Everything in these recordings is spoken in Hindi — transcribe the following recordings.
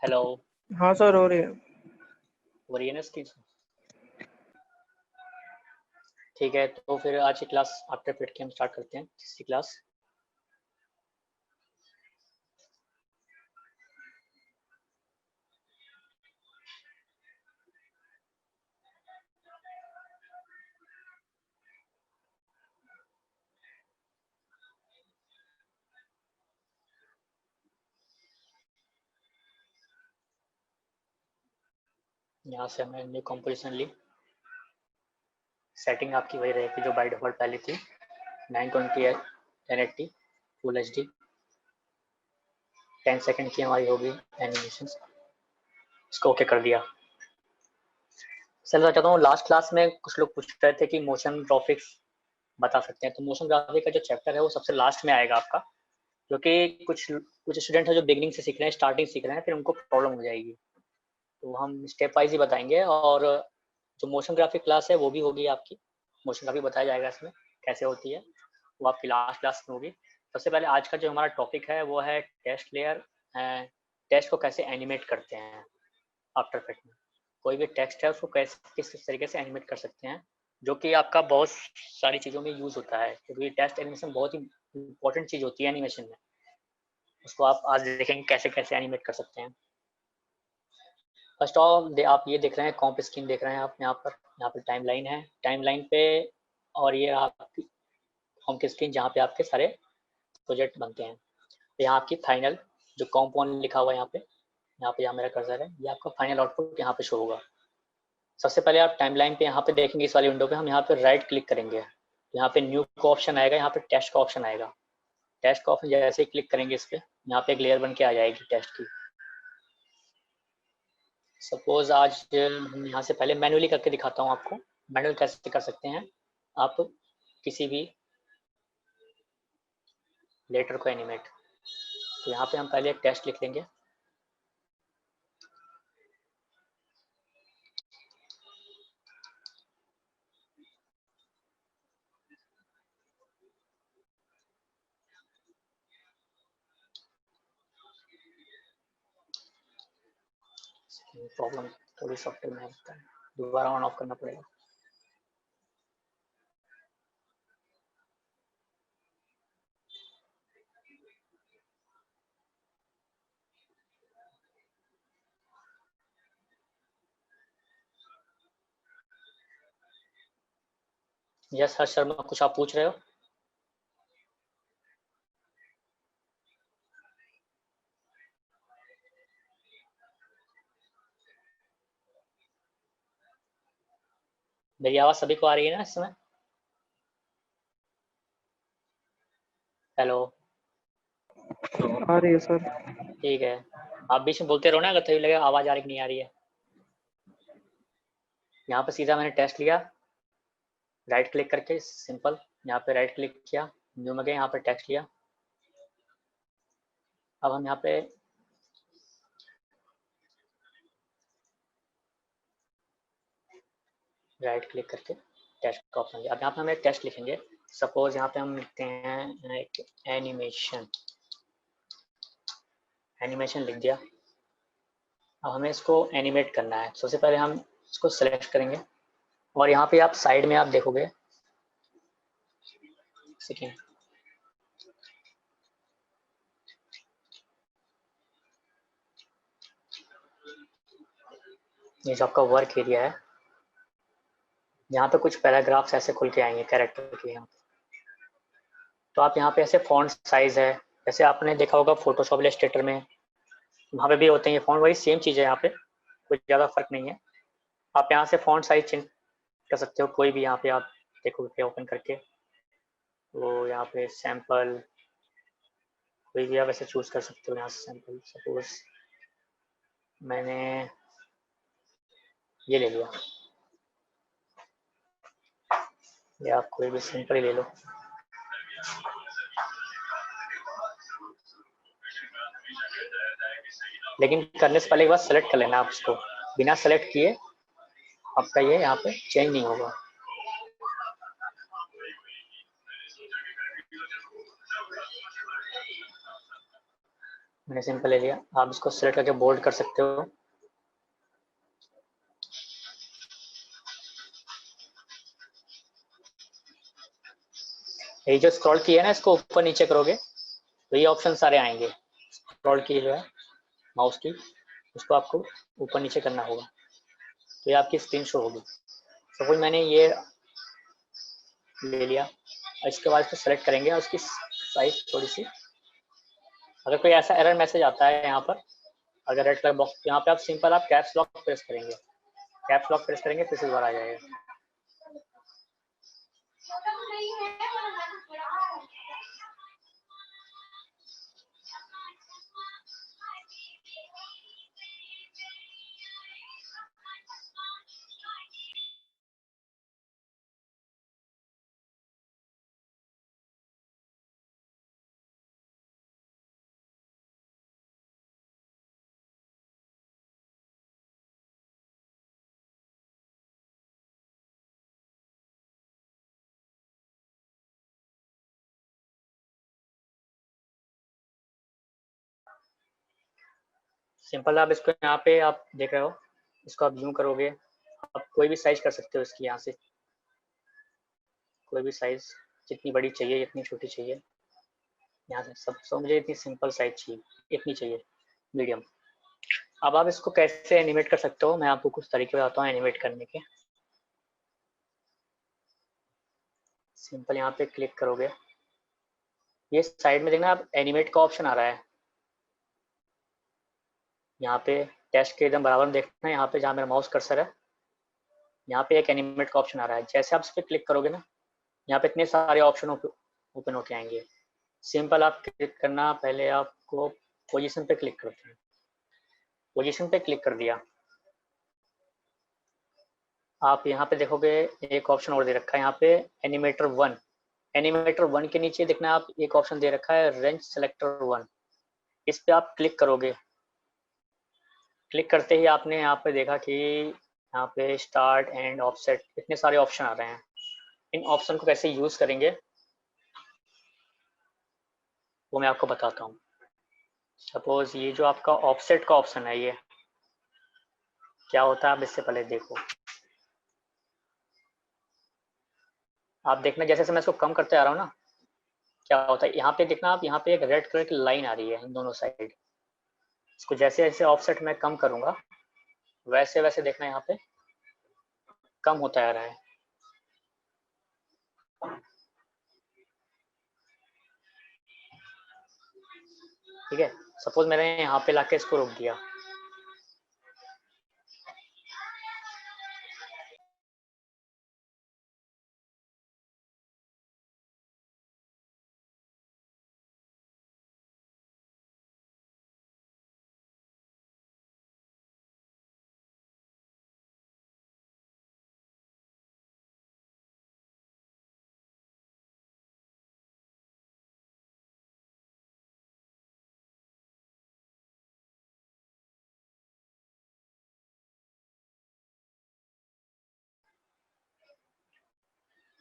हेलो। हाँ सर, हो रही है। हो रही है ना इसकी? ठीक है, तो फिर आज की क्लास आफ्टर पीरियड की हम स्टार्ट करते हैं, तीसरी क्लास। यहाँ से हमने न्यू कंपोजिशन ली। सेटिंग आपकी वही रहेगी जो बाय डिफॉल्ट पहले थी, 920 1080 फुल एचडी। 10 सेकंड की हमारी होगी एनिमेशन। इसको ओके कर दिया। सर मैं चाहता हूँ, लास्ट क्लास में कुछ लोग पूछ रहे थे कि मोशन ग्राफिक्स बता सकते हैं, तो मोशन ग्राफिक का जो चैप्टर है वो सबसे लास्ट में आएगा आपका, क्योंकि कुछ स्टूडेंट है जो बिगनिंग से सीख रहे हैं, स्टार्टिंग सीख रहे हैं, फिर उनको प्रॉब्लम हो जाएगी। तो हम स्टेप वाइज ही बताएंगे, और जो मोशन ग्राफिक क्लास है वो भी होगी आपकी। मोशन ग्राफिक बताया जाएगा इसमें कैसे होती है, वो आपकी लास्ट क्लास में होगी। सबसे पहले आज का जो हमारा टॉपिक है वो है टेस्ट लेयर। टेस्ट को कैसे एनिमेट करते हैं आफ्टर इफेक्ट में। कोई भी टेक्स्ट है उसको कैसे किस तरीके से एनिमेट कर सकते हैं, जो कि आपका बहुत सारी चीज़ों में यूज़ होता है, क्योंकि टेस्ट एनिमेशन बहुत ही इंपॉर्टेंट चीज़ होती है एनिमेशन में। उसको आप आज देखेंगे कैसे कैसे एनिमेट कर सकते हैं। फर्स्ट ऑफ आप ये देख रहे हैं, कॉम्प स्क्रीन देख रहे हैं आप यहाँ पर टाइमलाइन है, टाइमलाइन पे, और ये आपकी होम की स्क्रीन जहाँ पे आपके सारे प्रोजेक्ट बनते हैं। तो यहाँ आपकी फाइनल जो कॉम्प वन लिखा हुआ है यहाँ पे जहाँ मेरा कर्सर है, ये आपका फाइनल आउटपुट यहाँ पे शो होगा। सबसे पहले आप टाइमलाइन पे यहाँ पे देखेंगे, इस वाली विंडो पे हम यहाँ पे राइट क्लिक करेंगे, यहाँ पे न्यू का ऑप्शन आएगा, यहाँ पे टेस्ट का ऑप्शन आएगा। टेस्ट का ऑप्शन जैसे ही क्लिक करेंगे इस पे, यहाँ पे एक लेयर बन के आ जाएगी टेस्ट की। सपोज आज हम यहाँ से पहले मैनुअली करके दिखाता हूँ आपको। मैनुअल कैसे कर सकते हैं आप किसी भी लेटर को एनिमेट। तो यहाँ पे हम पहले एक टेस्ट लिख लेंगे। प्रॉब्लम थोड़ी सॉफ्टवेयर में होता है, दोबारा ऑन ऑफ करना पड़ेगा। यस हर्ष शर्मा, कुछ आप पूछ रहे हो? मेरी आवाज सभी को आ रही है ना इस समय? हेलो। आ रही है सर। ठीक है, आप बीच में बोलते रहो ना, अगर थोड़ी लगे आवाज आ रही कि नहीं आ रही है। यहाँ पे सीधा मैंने टेस्ट लिया, राइट क्लिक करके सिंपल यहाँ पे राइट क्लिक किया, न्यू में गए, यहाँ पे टेक्स्ट लिया। अब हम यहाँ पे राइट क्लिक करके टेस्ट का ऑप्शन लिया। अब यहाँ पे हम एक टेस्ट लिखेंगे। सपोज यहाँ पे हम लिखते हैं एक एनिमेशन। एनिमेशन लिख दिया। अब हमें इसको एनिमेट करना है। सबसे पहले हम इसको सेलेक्ट करेंगे, और यहाँ पे आप साइड में आप देखोगे, सेकेंड, ये जो आपका वर्क एरिया है, यहाँ पे कुछ पैराग्राफ्स ऐसे खुल के आएंगे कैरेक्टर के यहाँ पे। तो आप यहाँ पे ऐसे फॉन्ट साइज है, जैसे आपने देखा होगा फोटोशॉप इलस्ट्रेटर में, वहाँ पे भी होते हैं ये फॉन्ट, वही सेम चीज़ है यहाँ पे, कुछ ज़्यादा फर्क नहीं है। आप यहाँ से फॉन्ट साइज चेंज कर सकते हो, कोई भी यहाँ पे आप देखोगे ओपन करके, वो यहाँ पे सैम्पल कोई भी आप ऐसे चूज कर सकते हो। यहाँ से सैम्पल सपोज मैंने ये ले लिया, या आप कोई भी सिंपल ही ले लो। लेकिन करने से पहले एक बार सेलेक्ट कर लेना आप इसको, बिना सेलेक्ट किए आपका ये यहाँ पे चेंज नहीं होगा। मैंने सिंपल ले लिया। आप इसको सिलेक्ट करके बोल्ड कर सकते हो। ये जो स्क्रॉल की है ना, इसको ऊपर नीचे करोगे तो ये ऑप्शन सारे आएंगे। स्क्रॉल की जो है माउस की, उसको आपको ऊपर नीचे करना होगा तो ये आपकी स्क्रीन शो होगी। सपोज मैंने ये ले लिया और इसके बाद इसको सेलेक्ट करेंगे और उसकी साइज थोड़ी सी, अगर कोई ऐसा एरर मैसेज आता है यहाँ पर, अगर रेड कलर बॉक्स, यहाँ पे आप सिंपल आप कैप्स लॉक प्रेस करेंगे, कैप्स लॉक प्रेस करेंगे फिर से दोबारा आ जाएगा। सिंपल आप इसको यहाँ पे आप देख रहे हो, इसको आप यूं करोगे, आप कोई भी साइज कर सकते हो इसकी, यहाँ से कोई भी साइज, जितनी बड़ी चाहिए जितनी छोटी चाहिए, यहाँ से सब मुझे इतनी सिंपल साइज चाहिए, इतनी चाहिए मीडियम। अब आप इसको कैसे एनिमेट कर सकते हो, मैं आपको कुछ तरीके बताता हूँ एनिमेट करने के। सिंपल यहाँ पे क्लिक करोगे, ये साइड में देखना आप एनिमेट का ऑप्शन आ रहा है, यहाँ पे टेक्स्ट के एकदम बराबर में देखना है, यहाँ पे जहाँ मेरा माउस कर्सर है यहाँ पे एक एनिमेट का ऑप्शन आ रहा है। जैसे आप इस पर क्लिक करोगे ना, यहाँ पे इतने सारे ऑप्शन ओपन होके आएंगे। सिंपल आप क्लिक करना, पहले आपको पोजीशन पे क्लिक करते हैं, पोजीशन पे क्लिक कर दिया, आप यहाँ पे देखोगे एक ऑप्शन और दे रखा है यहाँ पे एनिमेटर 1। एनिमेटर 1 के नीचे देखना आप एक ऑप्शन दे रखा है रेंज सेलेक्टर 1, इस पे आप क्लिक करोगे। क्लिक करते ही आपने यहाँ पे देखा कि यहाँ पे स्टार्ट एंड ऑफसेट इतने सारे ऑप्शन आ रहे हैं। इन ऑप्शन को कैसे यूज करेंगे वो मैं आपको बताता हूँ। सपोज ये जो आपका ऑफसेट का ऑप्शन है, ये क्या होता है आप इससे पहले देखो। आप देखना जैसे जैसे मैं इसको कम करते आ रहा हूँ ना, क्या होता है यहाँ पे देखना आप, यहाँ पे एक रेड कलर की लाइन आ रही है इन दोनों साइड। इसको जैसे जैसे ऑफसेट मैं कम करूंगा वैसे वैसे देखना यहाँ पे कम होता आ रहा है। ठीक है, सपोज मैंने यहाँ पे लाके इसको रोक दिया,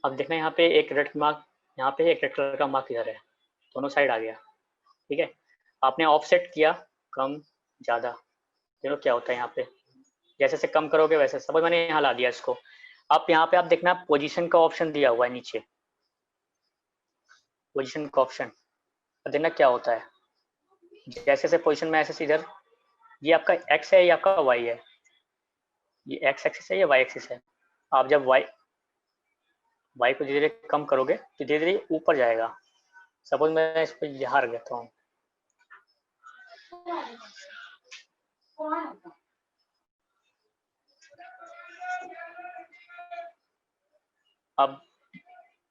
अब देखना यहाँ पे एक रेड मार्क, यहाँ पे एक रेड कलर का मार्क इधर है, दोनों साइड आ गया। ठीक है, आपने ऑफसेट किया कम ज़्यादा, देखो क्या होता है यहाँ पे, जैसे जैसे कम करोगे वैसे। सपोज मैंने यहाँ ला दिया इसको, आप यहाँ पे आप देखना पोजीशन का ऑप्शन दिया हुआ है नीचे, पोजीशन का ऑप्शन देखना क्या होता है। जैसे जैसे पोजीशन में ऐसे इधर, ये आपका एक्स है, ये आपका वाई है, ये एक्स एक्सिस है, ये वाई एक्सिस है। आप जब वाई को धीरे धीरे कम करोगे तो धीरे धीरे ऊपर जाएगा। सपोज मैं इस पर यहाँ रख देता हूँ, अब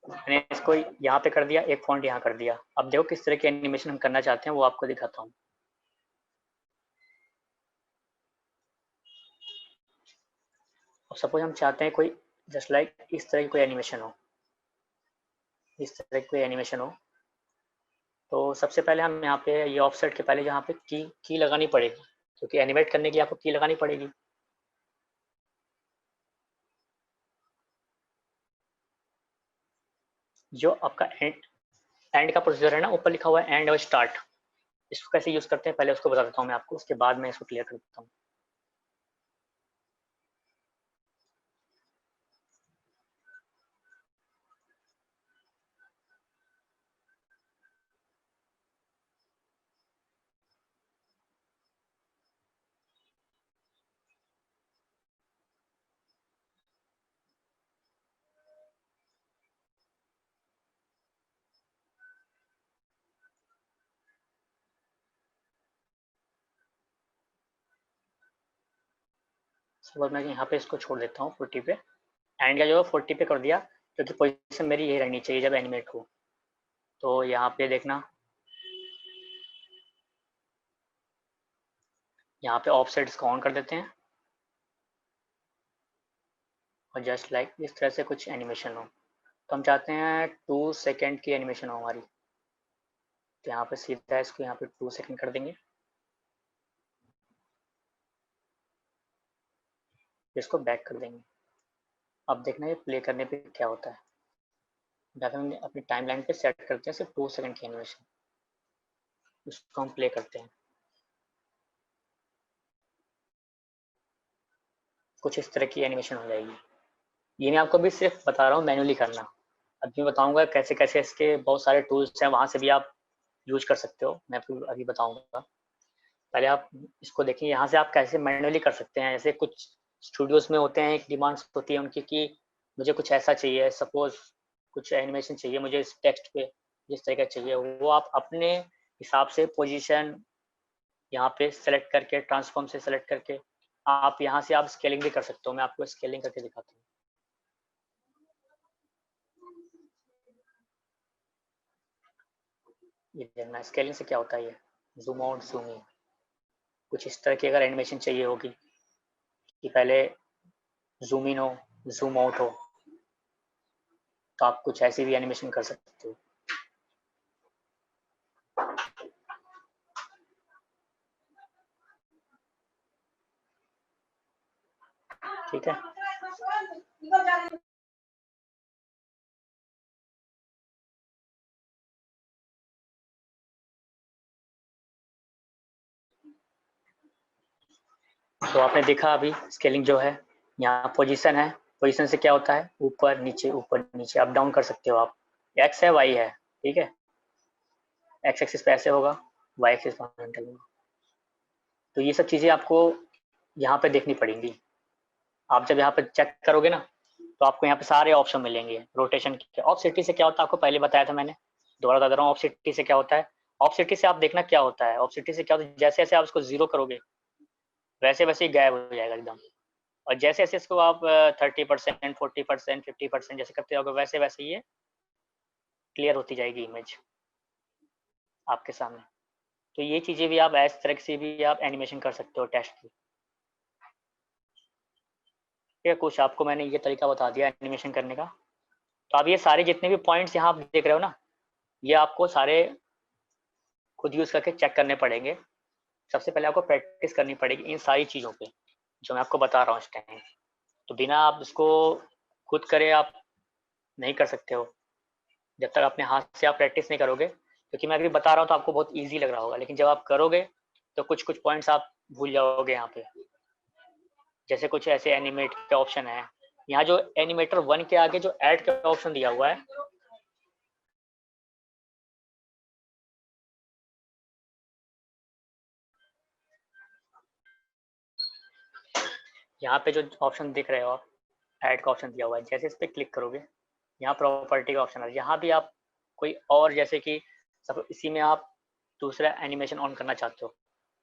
मैंने इसको यहाँ पे कर दिया, एक फॉन्ट यहाँ कर दिया। अब देखो किस तरह की एनिमेशन हम करना चाहते हैं वो आपको दिखाता हूँ। अब सपोज हम चाहते हैं कोई जस्ट लाइक इस तरह की कोई एनिमेशन हो, इस तरह की कोई एनिमेशन हो, तो सबसे पहले हम यहाँ पे ये ऑफसेट के पहले यहाँ पे की लगानी पड़ेगी, क्योंकि एनिमेट करने के लिए आपको की लगानी पड़ेगी। जो आपका एंड का प्रोसीजर है ना, ऊपर लिखा हुआ है एंड और स्टार्ट, इसको कैसे यूज़ करते हैं पहले उसको बता देता हूँ मैं आपको, उसके बाद मैं इसको क्लियर कर देता हूँ। सुबह मैं यहाँ पे इसको छोड़ देता हूँ 40 पे, एंड का जो है 40 पे कर दिया, क्योंकि पोजीशन मेरी यही रहनी चाहिए जब एनिमेट हो। तो यहाँ पे देखना, यहाँ पे ऑफसेट इसको ऑन कर देते हैं, और जस्ट लाइक इस तरह से कुछ एनिमेशन हो। तो हम चाहते हैं 2 सेकेंड की एनिमेशन हो हमारी, तो यहाँ पे सीधा इसको यहाँ पे 2 सेकेंड कर देंगे, इसको बैक कर देंगे। अब देखना ये प्ले करने पे क्या होता है। जाकर हम अपनी टाइम लाइन पे सेट करते हैं सिर्फ 2 सेकेंड की एनिमेशन, उसको हम प्ले करते हैं। कुछ इस तरह की एनिमेशन हो जाएगी। ये मैं आपको भी सिर्फ बता रहा हूँ मैन्युअली करना, अभी मैं बताऊंगा कैसे कैसे इसके बहुत सारे टूल्स हैं, वहाँ से भी आप यूज कर सकते हो, मैं आपको अभी बताऊंगा। पहले आप इसको देखिए, यहाँ से आप कैसे मैन्युअली कर सकते हैं। जैसे कुछ स्टूडियोज में होते हैं, एक डिमांड्स होती है उनकी कि मुझे कुछ ऐसा चाहिए, सपोज कुछ एनिमेशन चाहिए मुझे इस टेक्स्ट पे, जिस तरह का चाहिए वो आप अपने हिसाब से पोजीशन यहाँ पे सेलेक्ट करके, ट्रांसफॉर्म से सेलेक्ट करके आप यहाँ से आप स्केलिंग भी कर सकते हो। मैं आपको स्केलिंग करके दिखाता हूँ। ये देखना स्केलिंग से क्या होता है, ये जूम आउट जूम इन, कुछ इस तरह की अगर एनिमेशन चाहिए होगी कि पहले जूम इन हो, जूम आउट हो, तो आप कुछ ऐसी भी एनिमेशन कर सकते हो। ठीक है, तो आपने देखा अभी स्केलिंग जो है, यहाँ पोजीशन है, पोजीशन से क्या होता है ऊपर नीचे अप डाउन कर सकते हो आप। एक्स है वाई है, ठीक है, एक्स एक्सिस पे ऐसे होगा, वाई एक्सिस पे हॉरिजॉन्टल होगा। तो ये सब चीज़ें आपको यहाँ पे देखनी पड़ेंगी। आप जब यहाँ पे चेक करोगे ना, तो आपको यहाँ पे सारे ऑप्शन मिलेंगे रोटेशन के। ऑफ सिटी से क्या होता है आपको पहले बताया था मैंने, दोबारा बता रहा हूँ। ऑफ सिटी से क्या होता है, ऑफ सिटी से आप देखना क्या होता है, ऑफ सिटी से क्या होता है, जैसे जैसे आप उसको जीरो करोगे वैसे वैसे ही गायब हो जाएगा एकदम, और जैसे जैसे इसको आप 30%, 40%, 50% जैसे करते जाओगे वैसे वैसे ये क्लियर होती जाएगी इमेज आपके सामने। तो ये चीज़ें भी आप इस तरह से भी आप एनिमेशन कर सकते हो टेक्स्ट की। ठीक है, कुछ आपको मैंने ये तरीका बता दिया एनिमेशन करने का। तो अब ये सारे जितने भी पॉइंट्स यहाँ आप देख रहे हो ना, ये आपको सारे खुद यूज़ करके चेक करने पड़ेंगे। सबसे पहले आपको प्रैक्टिस करनी पड़ेगी इन सारी चीज़ों पे जो मैं आपको बता रहा हूँ इस टाइम। तो बिना आप इसको खुद करे आप नहीं कर सकते हो, जब तक अपने हाथ से आप प्रैक्टिस नहीं करोगे। क्योंकि मैं अभी बता रहा हूँ तो आपको बहुत ईजी लग रहा होगा, लेकिन जब आप करोगे तो कुछ कुछ पॉइंट्स आप भूल जाओगे यहाँ पे। जैसे कुछ ऐसे एनिमेट के ऑप्शन है, यहाँ जो एनिमेटर 1 के आगे जो ऐड का ऑप्शन दिया हुआ है, यहाँ पे जो ऑप्शन दिख रहे हो आप, ऐड का ऑप्शन दिया हुआ है, जैसे इस पर क्लिक करोगे यहाँ प्रॉपर्टी का ऑप्शन है, यहाँ भी आप कोई और जैसे कि सब इसी में आप दूसरा एनिमेशन ऑन करना चाहते हो,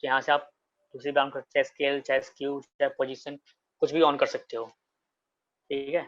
तो यहाँ से आप दूसरी बार चाहे स्केल, चाहे स्क्यू, चाहे पोजीशन, कुछ भी ऑन कर सकते हो। ठीक है।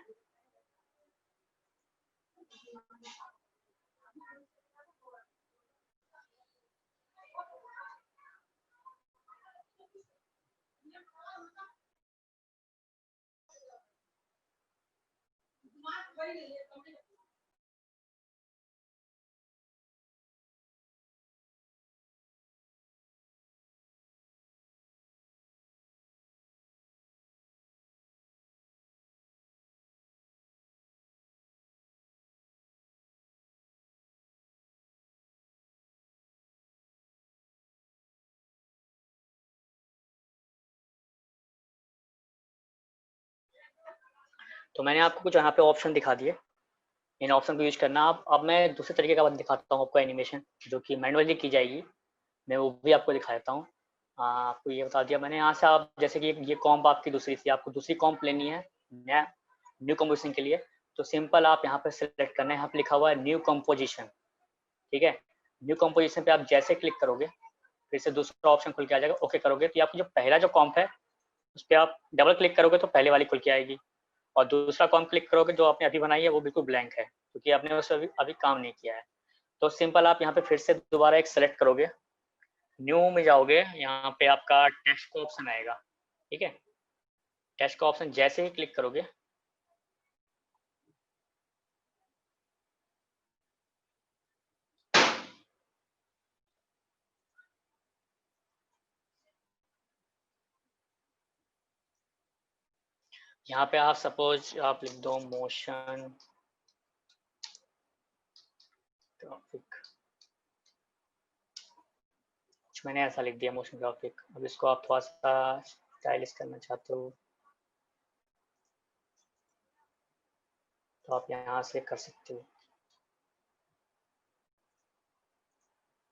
तो मैंने आपको कुछ यहाँ पे ऑप्शन दिखा दिए, इन ऑप्शन को यूज करना आप। अब मैं दूसरे तरीके का दिखाता हूँ आपको एनिमेशन, जो कि मैनुअली की जाएगी, मैं वो भी आपको दिखा देता हूँ। आपको ये बता दिया मैंने। यहाँ से आप जैसे कि ये कॉम्प आपकी दूसरी थी, आपको दूसरी कॉम्प लेनी है नया न्यू कंपोजिशन के लिए, तो सिंपल आप यहाँ पर सिलेक्ट करना है, यहाँ पे लिखा हुआ है न्यू कंपोजिशन, ठीक है। न्यू कंपोजिशन पे आप जैसे क्लिक करोगे फिर से दूसरा ऑप्शन खुल के आ जाएगा, ओके करोगे तो आपको जो पहला जो कॉम्प है उस पर आप डबल क्लिक करोगे तो पहले वाली खुल के आएगी, और दूसरा कॉम्प क्लिक करोगे जो आपने अभी बनाई है वो बिल्कुल ब्लैंक है, क्योंकि आपने उस अभी काम नहीं किया है। तो सिंपल आप यहाँ पे फिर से दोबारा एक सेलेक्ट करोगे, न्यू में जाओगे, यहाँ पे आपका टेक्स्ट का ऑप्शन आएगा, ठीक है। टेक्स्ट का ऑप्शन जैसे ही क्लिक करोगे यहाँ पे आप सपोज आप लिख दो मोशन ग्राफिक, मैंने ऐसा लिख दिया मोशन ग्राफिक। अब इसको आप थोड़ा सा स्टाइलिश करना चाहते हो तो आप यहाँ से कर सकते हो।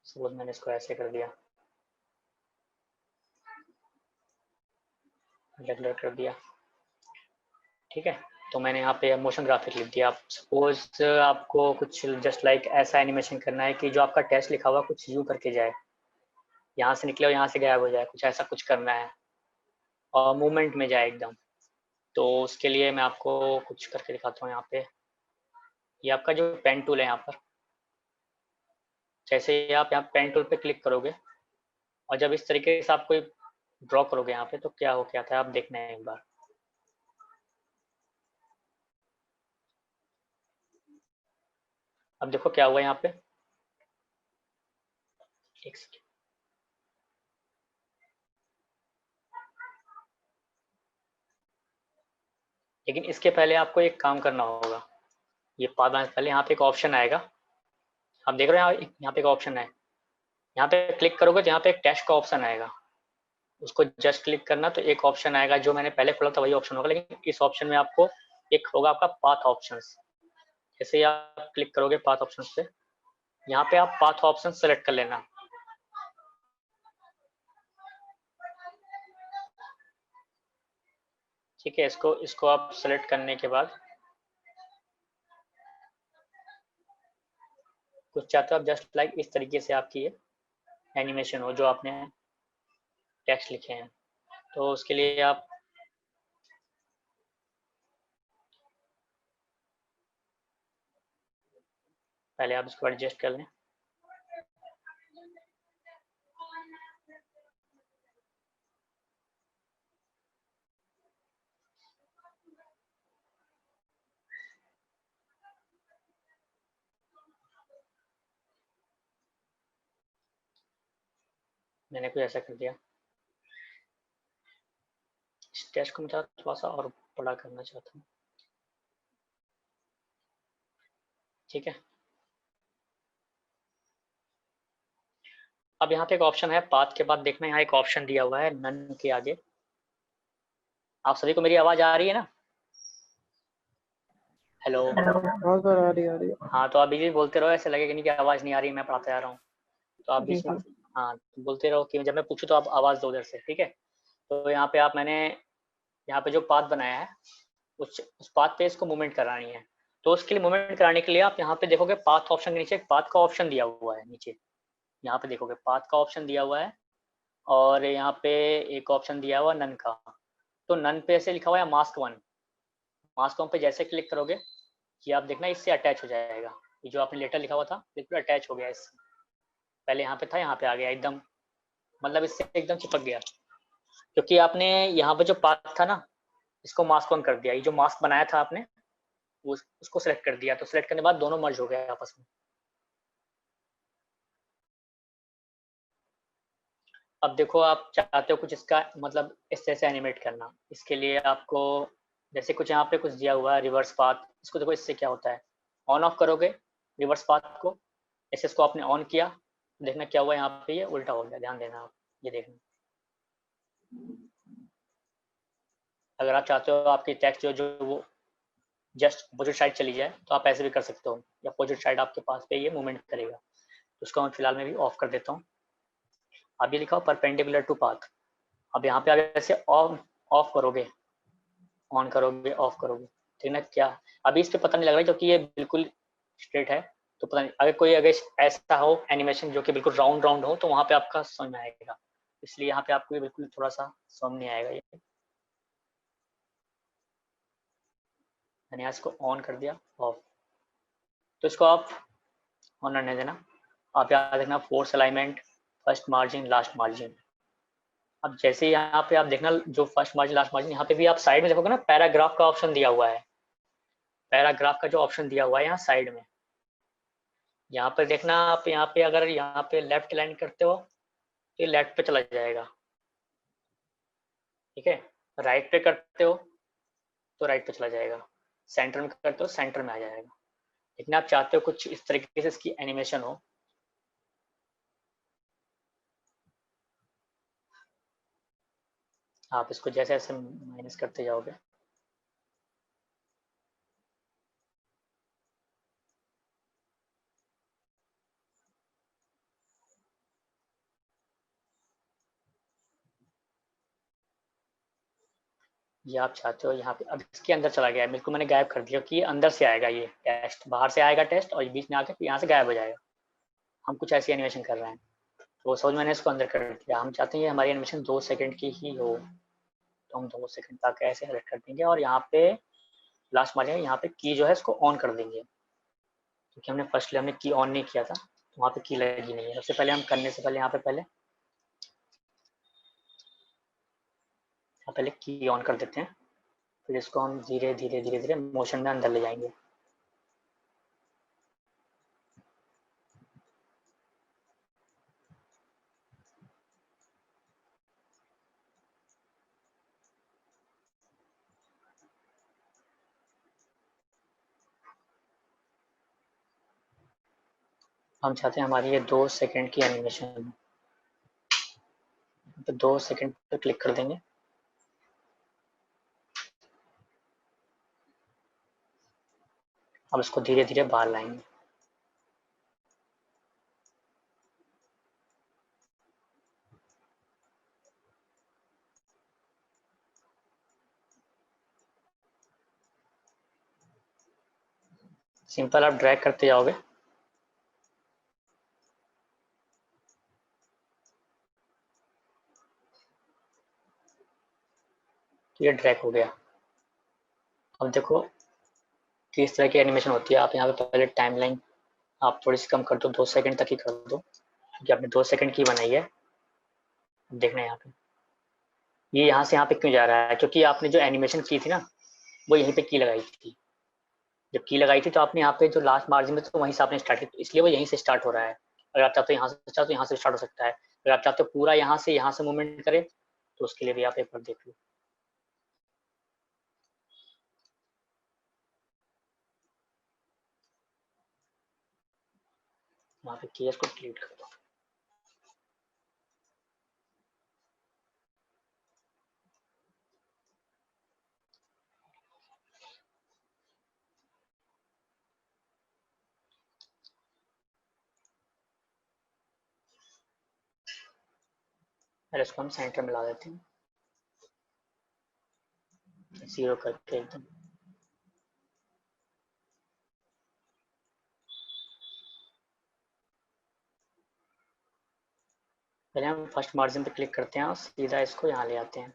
सपोज मैंने इसको ऐसे कर दिया, रेगुलर कर दिया, ठीक है। तो मैंने यहाँ पे मोशन ग्राफिक लिख दिया। आप सपोज आपको कुछ जस्ट लाइक ऐसा एनिमेशन करना है कि जो आपका टेक्स्ट लिखा हुआ कुछ यूँ करके जाए, यहाँ से निकले और यहाँ से गायब हो जाए, कुछ ऐसा कुछ करना है और मूवमेंट में जाए एकदम। तो उसके लिए मैं आपको कुछ करके दिखाता हूँ। यहाँ पे ये आपका जो पेन टूल है यहाँ पर, जैसे ही आप यहाँ पेन टूल पे क्लिक करोगे और जब इस तरीके से आप कोई ड्रॉ करोगे यहाँ पे तो क्या हो क्या था आप देखना है एक बार। अब देखो क्या हुआ यहाँ पे, एक सेकेंड। लेकिन इसके पहले आपको एक काम करना होगा, ये पहले यहाँ पे एक ऑप्शन आएगा, आप देख रहे हो यहाँ पे एक ऑप्शन है, यहाँ पे क्लिक करोगे तो यहाँ पे एक टेक्स्ट का ऑप्शन आएगा, उसको जस्ट क्लिक करना तो एक ऑप्शन आएगा जो मैंने पहले खोला था वही ऑप्शन होगा, लेकिन इस ऑप्शन में आपको एक होगा आपका पाथ ऑप्शंस। जैसे ही आप क्लिक करोगे पाथ ऑप्शंस पे, यहाँ पे आप पाथ ऑप्शन सेलेक्ट कर लेना, ठीक है। इसको आप सेलेक्ट करने के बाद कुछ चाहते हो आप जस्ट लाइक इस तरीके से आपकी ये एनिमेशन हो जो आपने टेक्स्ट लिखे हैं, तो उसके लिए आप पहले आप इसको एडजस्ट कर लें। मैंने कुछ ऐसा कर दिया। इस टेक्स्ट को मैं थोड़ा सा और बड़ा करना चाहता हूँ, ठीक है। अब यहाँ पे एक ऑप्शन है पाथ के बाद, देखना यहाँ एक ऑप्शन दिया हुआ है नन के आगे। आप सभी को मेरी आवाज आ रही है ना? हेलो। हाँ सर, आ रही है। हाँ तो आप बीच में बोलते रहो, ऐसे लगेगा नहीं कि आवाज नहीं आ रही, मैं पढ़ाते जा रहा हूँ। तो आप जी बीच में सर। हाँ बोलते रहो कि जब मैं पूछूं तो आप आवाज दो उधर से, ठीक है। तो यहाँ पे आप मैंने यहाँ पे जो पाथ बनाया है उस पाथ पे इसको मूवमेंट करानी है। तो उसके लिए मूवमेंट कराने के लिए आप यहाँ पे देखोगे पाथ ऑप्शन के नीचे एक पाथ का ऑप्शन दिया हुआ है नीचे, यहाँ पे देखोगे पाथ का ऑप्शन दिया हुआ है और यहाँ पे एक ऑप्शन दिया हुआ नन का। तो नन पे ऐसे लिखा हुआ है मास्क वन, मास्क वन पे जैसे क्लिक करोगे ये आप देखना इससे अटैच हो जाएगा, ये जो आपने लेटर लिखा हुआ था बिल्कुल अटैच हो गया इससे, पहले यहाँ पे था यहाँ पे आ गया एकदम, मतलब इससे एकदम चिपक गया, क्योंकि आपने यहाँ पे जो पाथ था ना इसको मास्क ऑन कर दिया, ये जो मास्क बनाया था आपने उसको सेलेक्ट कर दिया, तो सेलेक्ट करने के बाद दोनों मर्ज हो गए आपस में। अब देखो आप चाहते हो कुछ इसका मतलब इस तरह से एनिमेट करना, इसके लिए आपको जैसे कुछ यहाँ पे कुछ दिया हुआ है रिवर्स पाथ, इसको देखो इससे क्या होता है, ऑन ऑफ करोगे रिवर्स पाथ को, ऐसे इसको आपने ऑन किया, देखना क्या हुआ यहाँ पे ये उल्टा हो गया, ध्यान देना आप, ये देखना। अगर आप चाहते हो आपकी टेक्स्ट जो वो जस्ट अपोजिट साइड चली जाए तो आप ऐसे भी कर सकते हो, या अपोजिट साइड आपके पास पे ये मूवमेंट करेगा। तो उसको मैं फिलहाल मैं भी ऑफ कर देता हूँ। अब ये लिखा हो परपेंडिकुलर टू पाथ। अब यहाँ पे अगर ऐसे ऑफ करोगे, ऑन करोगे, ऑफ करोगे, ठीक ना, क्या अभी इस पे पता नहीं लग रहा है क्योंकि ये बिल्कुल स्ट्रेट है। तो पता नहीं, अगर कोई अगर ऐसा हो एनिमेशन जो कि बिल्कुल राउंड राउंड हो तो वहाँ पे आपका समझ में आएगा। इसलिए यहाँ पे आपको ये बिल्कुल थोड़ा सा समझ नहीं आएगा। ये मैंने यहाँ इसको ऑन कर दिया, ऑफ। तो इसको आप ऑन रहने देना। आप यहाँ देखना force alignment, first margin, last margin. अब जैसे यहाँ पे आप देखना जो फर्स्ट मार्जिन लास्ट मार्जिन, यहाँ पे भी आप साइड में देखोगे ना पैराग्राफ का ऑप्शन दिया हुआ है। पैराग्राफ का जो ऑप्शन दिया हुआ है यहाँ साइड में, यहाँ पर देखना आप, यहाँ पे अगर यहाँ पे लेफ्ट लाइन करते हो तो ये लेफ्ट पे चला जाएगा, ठीक है। राइट पे करते हो तो राइट पे चला जाएगा, सेंटर में करते हो सेंटर में आ जाएगा। लेकिन आप चाहते हो कुछ इस तरीके से इसकी एनिमेशन हो, आप इसको जैसे जैसे माइनस करते जाओगे, ये आप चाहते हो यहाँ पे। अब इसके अंदर चला गया है, बिल्कुल मैंने गायब कर दिया कि ये अंदर से आएगा, ये टेस्ट बाहर से आएगा टेस्ट, और बीच में आके यहाँ से गायब हो जाएगा। हम कुछ ऐसी एनिमेशन कर रहे हैं तो समझ मैंने इसको अंदर कर दिया। हम चाहते हैं ये हमारी एनिमेशन 2 सेकंड की ही हो, तो हम 2 सेकंड तक ऐसे सेलेक्ट कर देंगे और यहाँ पे लास्ट मारेंगे, यहाँ पे की जो है इसको ऑन कर देंगे, क्योंकि हमने फर्स्टली हमने की ऑन नहीं किया था तो वहाँ पे की लगी नहीं है। सबसे पहले हम करने से पहले यहाँ पे पहले की ऑन कर देते हैं, फिर इसको हम धीरे धीरे धीरे धीरे मोशन में अंदर ले जाएंगे। हम चाहते हैं हमारी ये 2 सेकंड की एनिमेशन, तो 2 सेकंड पर क्लिक कर देंगे। अब इसको धीरे धीरे बाहर लाएंगे। सिंपल आप ड्रैग करते जाओगे, तो ये ड्रैग हो गया। अब देखो किस तरह की एनिमेशन होती है। आप यहाँ पे पहले टाइमलाइन आप थोड़ी सी कम कर दो, 2 सेकंड तक ही कर दो, क्योंकि आपने 2 सेकंड की बनाई है। देखना यहाँ पे ये यहाँ से यहाँ पे क्यों जा रहा है, क्योंकि आपने जो एनिमेशन की थी ना वो यहीं पे की लगाई थी। जब की लगाई थी तो आपने यहाँ पे जो लास्ट मार्जिन में तो वहीं से आपने स्टार्ट किया, इसलिए वो यहीं से स्टार्ट हो रहा है। अगर आप चाहते हो यहाँ से चाहते तो यहाँ से स्टार्ट हो सकता है, अगर आप चाहते हो पूरा यहाँ से मूवमेंट करे तो उसके लिए भी आप एक बार देख लो। यहाँ पे केस को डिलीट कर दो। पहले इसको हम सेंटर में ला देते हैं, 0 करके एकदम। पहले हम फर्स्ट मार्जिन पे क्लिक करते हैं और सीधा इसको यहाँ ले आते हैं।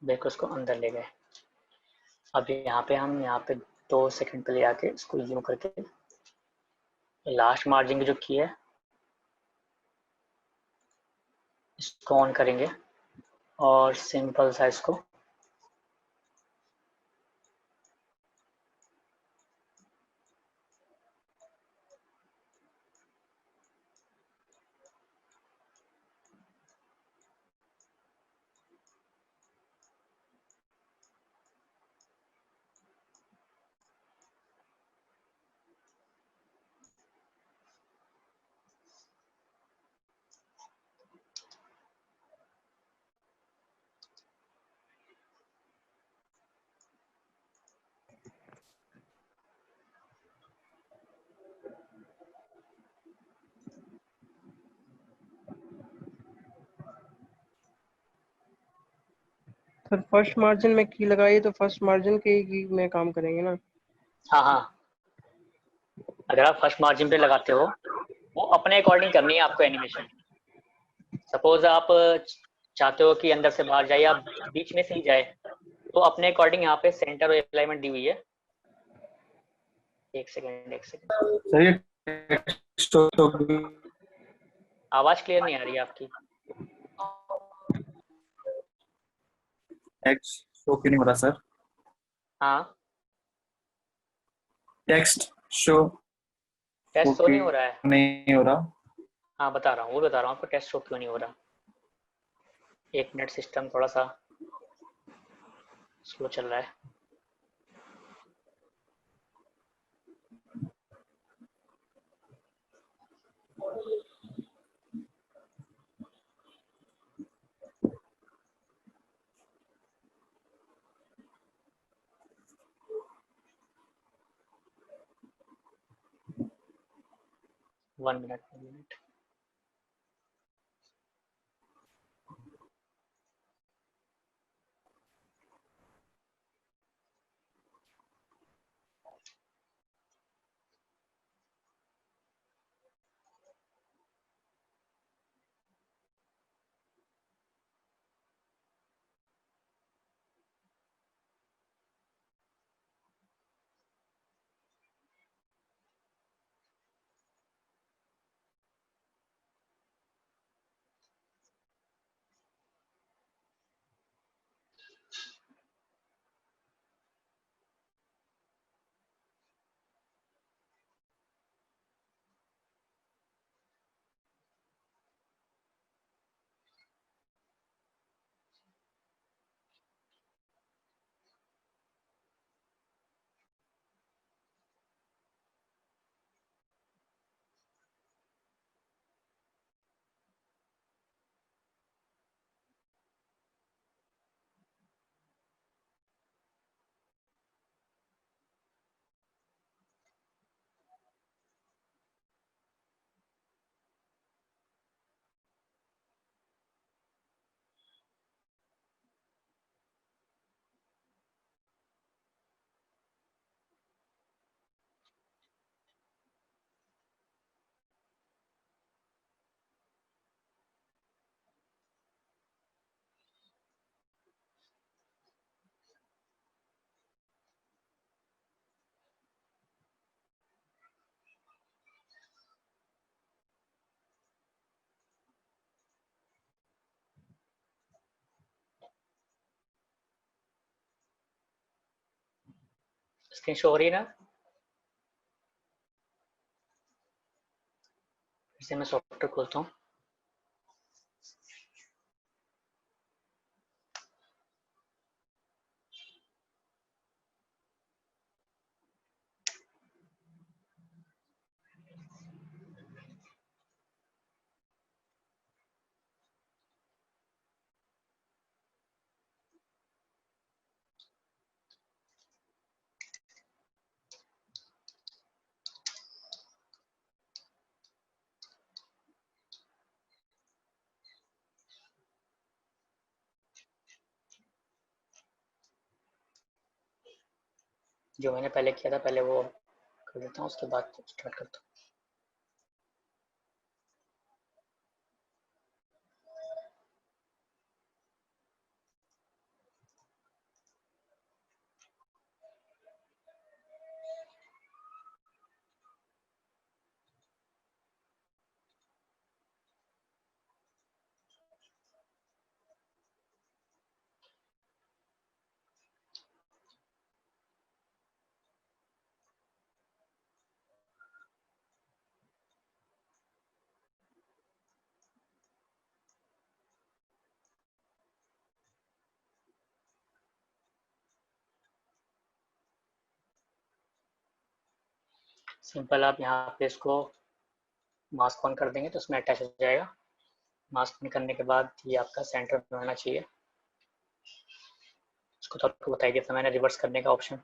देखो उसको अंदर ले गए। अब यहाँ पे हम यहाँ पे 2 सेकंड पे ले आके इसको यूं करके लास्ट मार्जिन की जो की है इसको ऑन करेंगे और सिंपल सा इसको सर फर्स्ट मार्जिन में की लगाई तो फर्स्ट मार्जिन के ही में काम करेंगे ना। हाँ हाँ, अगर आप फर्स्ट मार्जिन पे लगाते हो, वो अपने अकॉर्डिंग करनी है आपको एनिमेशन। सपोज आप चाहते हो कि अंदर से बाहर जाए या बीच में से ही जाए, तो अपने अकॉर्डिंग यहाँ पे सेंटर और अलाइनमेंट दी हुई है। एक सेकेंड एक सेकेंड, सर ये टेक्स्ट आवाज क्लियर नहीं आ रही है आपकी। शो क्यों नहीं हो रहा सर? हाँ, टेक्स्ट शो टेस्ट शो नहीं हो रहा है। नहीं हो रहा। हाँ बता रहा हूँ, वो बता रहा हूँ आपको टेस्ट शो क्यों नहीं हो रहा। एक मिनट, सिस्टम थोड़ा सा स्लो चल रहा है। One minute. स्क्रीन शो हो रही है ना? फिर से मैं सॉफ्टवेयर खोलता हूँ। जो मैंने पहले किया था, पहले वो कर देता हूँ, उसके बाद स्टार्ट करता हूँ। सिंपल, आप यहाँ पे इसको मास्क ऑन कर देंगे तो उसमें अटैच हो जाएगा। मास्क ऑन करने के बाद ये आपका सेंटर में होना चाहिए। इसको तो आपको बताई दिया था मैंने, रिवर्स करने का ऑप्शन।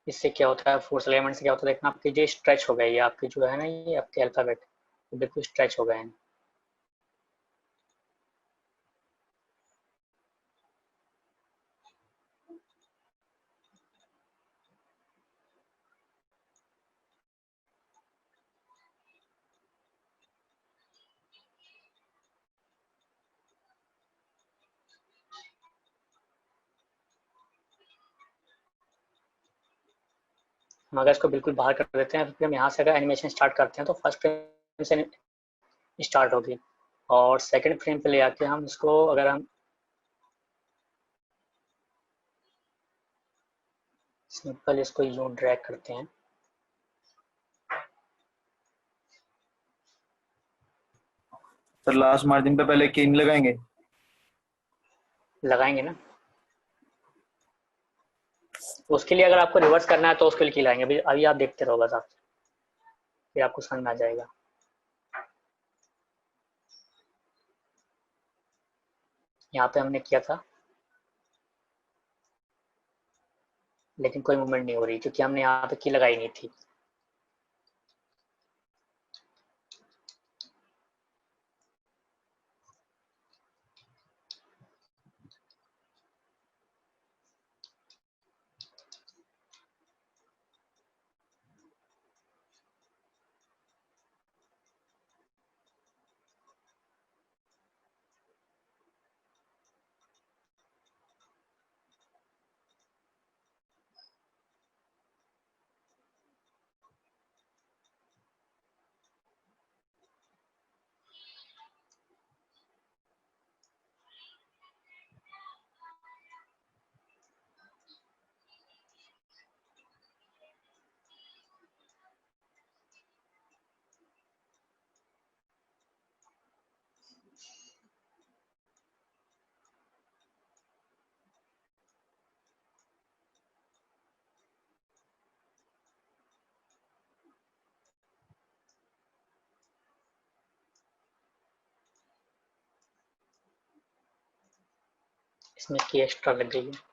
इससे क्या होता है, फोर्स एलिमेंट से क्या होता है, देखना आपके जो स्ट्रेच हो गए, ये आपके जो है ना, ये आपके अल्फाबेट बिल्कुल स्ट्रेच हो गए हैं। हम अगर इसको बिल्कुल बाहर कर देते हैं तो फिर हम यहाँ से अगर एनिमेशन स्टार्ट करते हैं तो फर्स्ट फ्रेम से स्टार्ट होगी और सेकंड फ्रेम पे ले आके हम इसको अगर हम सिंपल इसको यूं ड्रैग करते हैं सर लास्ट मार्जिन पे पहले की लगाएंगे। लगाएंगे ना, उसके लिए अगर आपको रिवर्स करना है तो उसके लिए की लगाएंगे। अभी अभी आप देखते रहो बस, आप फिर आपको समझ में आ जाएगा। यहाँ पे हमने किया था लेकिन कोई मूवमेंट नहीं हो रही क्योंकि हमने यहाँ पे की लगाई नहीं थी। इसमें की एक्स्ट्रा लग गई है।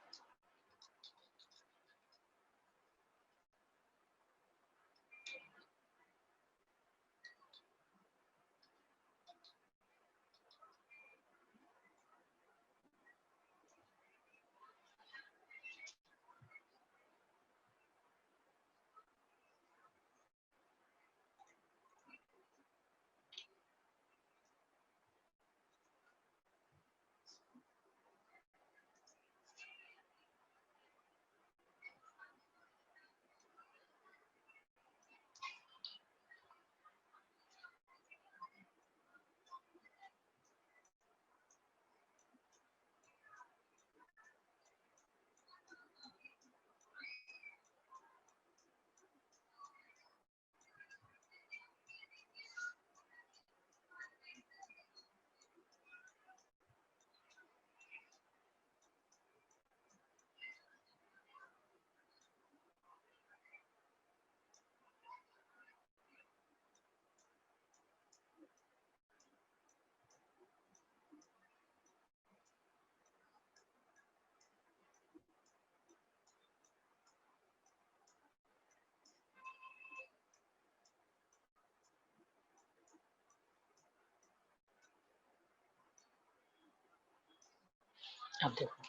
अब देखो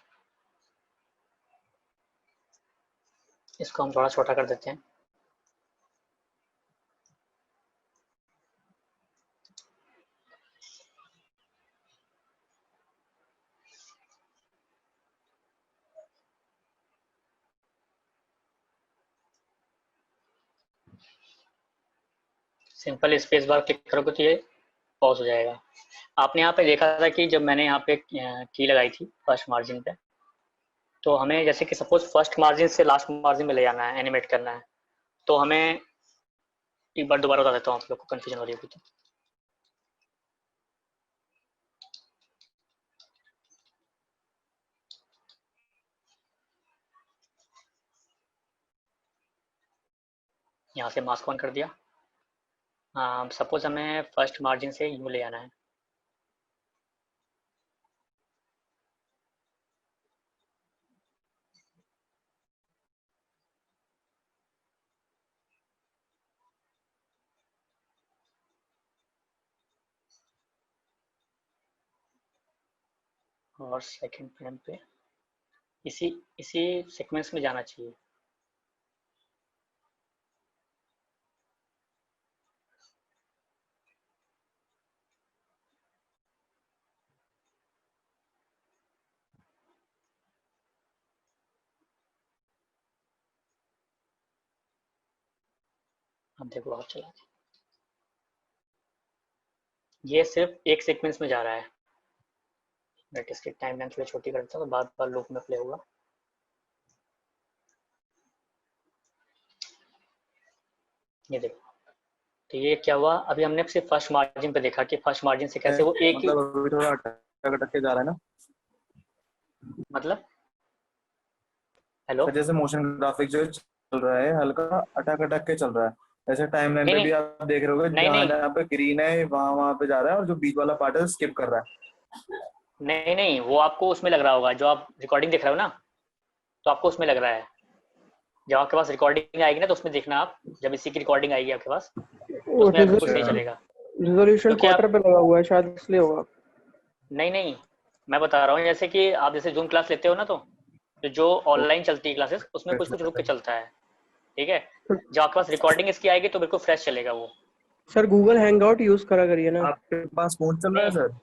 इसको हम थोड़ा छोटा कर देते हैं। सिंपल स्पेस बार क्लिक करोगे तो ये पॉज हो जाएगा। आपने यहाँ पे देखा था कि जब मैंने यहाँ पे की लगाई थी फर्स्ट मार्जिन पे, तो हमें जैसे कि सपोज फर्स्ट मार्जिन से लास्ट मार्जिन में ले जाना है, एनिमेट करना है, तो हमें एक बार दोबारा बता देता हूँ आप लोग को, कन्फ्यूजन हो रही होगी तो। यहाँ से मास्क ऑन कर दिया। हाँ, सपोज हमें फर्स्ट मार्जिन से यूँ ले आना है, और सेकंड फ्रेम पे इसी इसी सीक्वेंस में जाना चाहिए। अब देखो आप चला, ये सिर्फ एक सीक्वेंस में जा रहा है। मैं इसकी टाइमलाइन थोड़ी छोटी करता हूँ तो बार बार लूप में प्ले होगा। ये देखो, तो ये क्या हुआ, अभी हमने सिर्फ फर्स्ट मार्जिन पे देखा कि फर्स्ट मार्जिन से कैसे वो एक ही, मतलब अभी थोड़ा अटक अटक के जा रहा है ना। मतलब हेलो, तो जैसे मोशन ग्राफिक जो चल रहा है हल्का अटक अटक के चल रहा है, ऐसे टाइमलाइन नहीं पे नहीं भी आप देख रहे होगे, नहीं जहाँ नहीं जहाँ पे ग्रीन है वहां वहां पे जा रहा है और जो बीच वाला पार्ट है स्किप कर रहा है। नहीं नहीं, वो आपको उसमें लग रहा होगा जो आप रिकॉर्डिंग देख रहे हो ना, तो आपको उसमें लग रहा है। जब आपके पास रिकॉर्डिंग आएगी ना तो उसमें देखना आप, जब इसी की रिकॉर्डिंग आएगी आपके पास तो वो उसमें आपको सही चलेगा। रिजोल्यूशन क्योंकि क्वार्टर आप, पे लगा हुआ है शायद, इसलिए होगा। नहीं नहीं, मैं बता रहा हूँ जैसे कि आप जैसे जूम क्लास लेते हो ना, तो जो ऑनलाइन चलती है क्लासेस उसमें कुछ कुछ रुक के चलता है, ठीक है। जब आपके पास रिकॉर्डिंग इसकी आएगी तो बिल्कुल फ्रेश चलेगा वो। सर गूगल हैंगआउट यूज करा करिए ना। आपके पास फोन चल रहा है नहीं सर?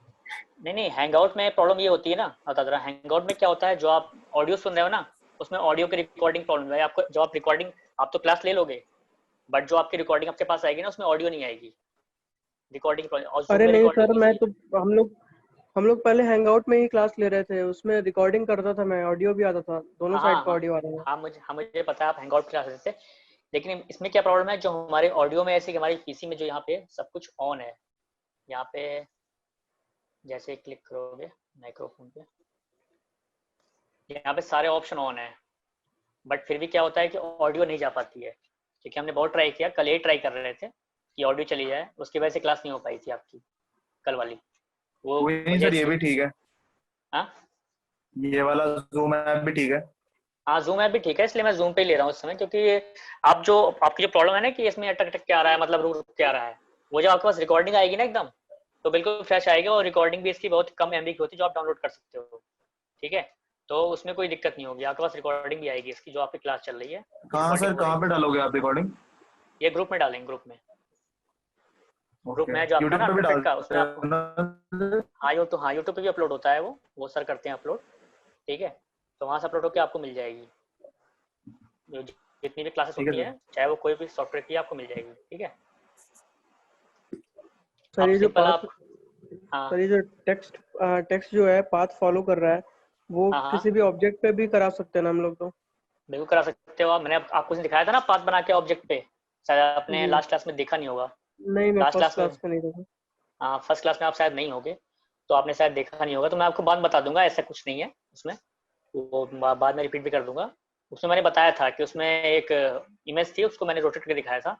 नहीं नहीं, हैंगआउट में प्रॉब्लम ये होती है ना, बता रहा, हैंगआउट में क्या होता है, जो आप ऑडियो सुन रहे हो ना उसमें ऑडियो की रिकॉर्डिंग प्रॉब्लम है आपको। जो आप रिकॉर्डिंग, आप तो क्लास ले लोगे, बट जो आपकी रिकॉर्डिंग आपके पास आएगी ना उसमें ऑडियो नहीं आएगी, रिकॉर्डिंग प्रॉब्लम। और जूम अरे में नहीं रिकॉर्डिंग सर, मैं इजी है। तो हम लोग पहले हैंगआउट में ही क्लास ले रहे थे, उसमें रिकॉर्डिंग करता था मैं, ऑडियो भी आता था, दोनों हाँ साइड हाँ का हाँ ऑडियो आ रहा था। हाँ, मुझे पता है आप हैंगआउट क्लास लेते थे, लेकिन इसमें क्या प्रॉब्लम है, जो हमारे ऑडियो में ऐसे कि हमारी पीसी में जो यहाँ पे सब कुछ ऑन है, यहाँ पे जैसे क्लिक करोगे माइक्रोफोन पे, यहाँ पे सारे ऑप्शन ऑन है, बट फिर भी क्या होता है कि ऑडियो नहीं जा पाती है। क्योंकि हमने बहुत ट्राई किया, कल ये ट्राई कर रहे थे कि ऑडियो चली जाए, उसकी वजह से क्लास नहीं हो पाई थी आपकी कल वाली, वो कोई नहीं वजह सर, ये इसलिए। भी ठीक है, हाँ ये वाला जूम ऐप भी ठीक है। हाँ, जूम ऐप भी ठीक है, इसलिए मैं जूम पे ही ले रहा हूँ इस समय, क्योंकि आप जो आपकी जो प्रॉब्लम है ना कि इसमें अटक अटक के आ रहा है, मतलब रुक रुक के आ रहा है, वो जब आपके पास रिकॉर्डिंग आएगी ना एकदम, तो बिल्कुल फ्रेश आएगी, और रिकॉर्डिंग भी इसकी बहुत कम एमबी की होती है जो आप डाउनलोड कर सकते हो, ठीक है। तो उसमें कोई दिक्कत नहीं होगी, आपके पास रिकॉर्डिंग भी आएगी इसकी, जो आपकी क्लास चल रही है कहाँ सर, रिकॉर्डिंग हो कहाँ रही पे है। डालोगे आप रिकॉर्डिंग? ये ग्रुप में डालेंगे, ग्रुप ओके, में है जो आपका ना यूट्यूब पे आफ्टर भी इफेक्ट का, उसमें डालते आपको, हो ना? हाँ यूट्यूब पे भी अपलोड होता है, वो सर करते हैं अपलोड, ठीक है। तो वहाँ से अपलोड होकर आपको मिल जाएगी, जितनी भी क्लासेस ठीक है होती सर। है, चाहे वो कोई भी सॉफ्टवेयर की, आपको मिल जाएगी, ठीक है। सर आप ये जो सिंपल पाथ आप, हाँ सर ये जो टेक्स्ट जो है पाथ फॉलो कर रहा है, वो हाँ किसी हाँ, भी ऑब्जेक्ट पे भी करा सकते हैं ना हम लोग तो। बिल्कुल करा सकते हो आप। मैंने आपको दिखाया था ना पाथ बना के ऑब्जेक्ट पे, शायद आपने जी लास्ट क्लास में देखा नहीं होगा। नहीं, मैं लास्ट फर्स्ट क्लास में, क्लास में नहीं था। हाँ फर्स्ट क्लास में आप शायद नहीं होगे, तो आपने शायद देखा नहीं होगा, तो मैं आपको बाद में बता दूंगा, ऐसा कुछ नहीं है उसमें, वो बाद में रिपीट भी कर दूंगा। उसमें मैंने बताया था कि उसमें एक इमेज थी, उसको मैंने रोटेट करके दिखाया था,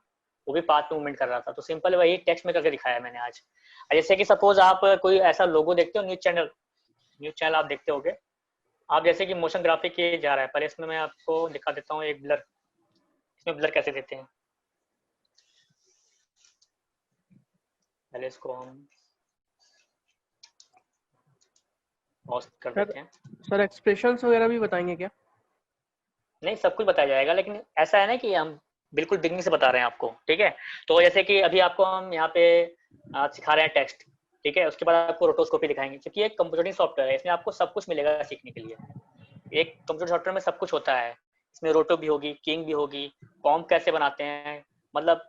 वो भी पाथ पे मूवमेंट कर रहा था, तो सिंपल वही टेक्स्ट में करके दिखाया मैंने आज। जैसे कि सपोज आप कोई ऐसा लोगो देखते हो, न्यूज चैनल आप देखते होगे, आप जैसे कि मोशन ग्राफिक के जा रहा है, पहले इसमें मैं आपको दिखा देता हूँ एक ब्लर, इसमें ब्लर कैसे देते हैं, पहले इसको हम पॉज कर सर देते हैं। सर एक्सप्रेशंस वगैरह भी बताएंगे क्या? नहीं, सब कुछ बताया जाएगा, लेकिन ऐसा है ना कि हम बिल्कुल बिगनिंग से बता रहे हैं आपको, ठीक है। तो जैसे कि अभी आपको हम यहाँ पे सिखा रहे हैं टेक्स्ट, ठीक है, उसके बाद आपको रोटोस्कोपी दिखाएंगे, क्योंकि एक कंप्यूटिंग सॉफ्टवेयर है, इसमें आपको सब कुछ मिलेगा सीखने के लिए। एक कंप्यूटर सॉफ्टवेयर में सब कुछ होता है, इसमें रोटो भी होगी, किंग भी होगी, कॉम्प कैसे बनाते हैं, मतलब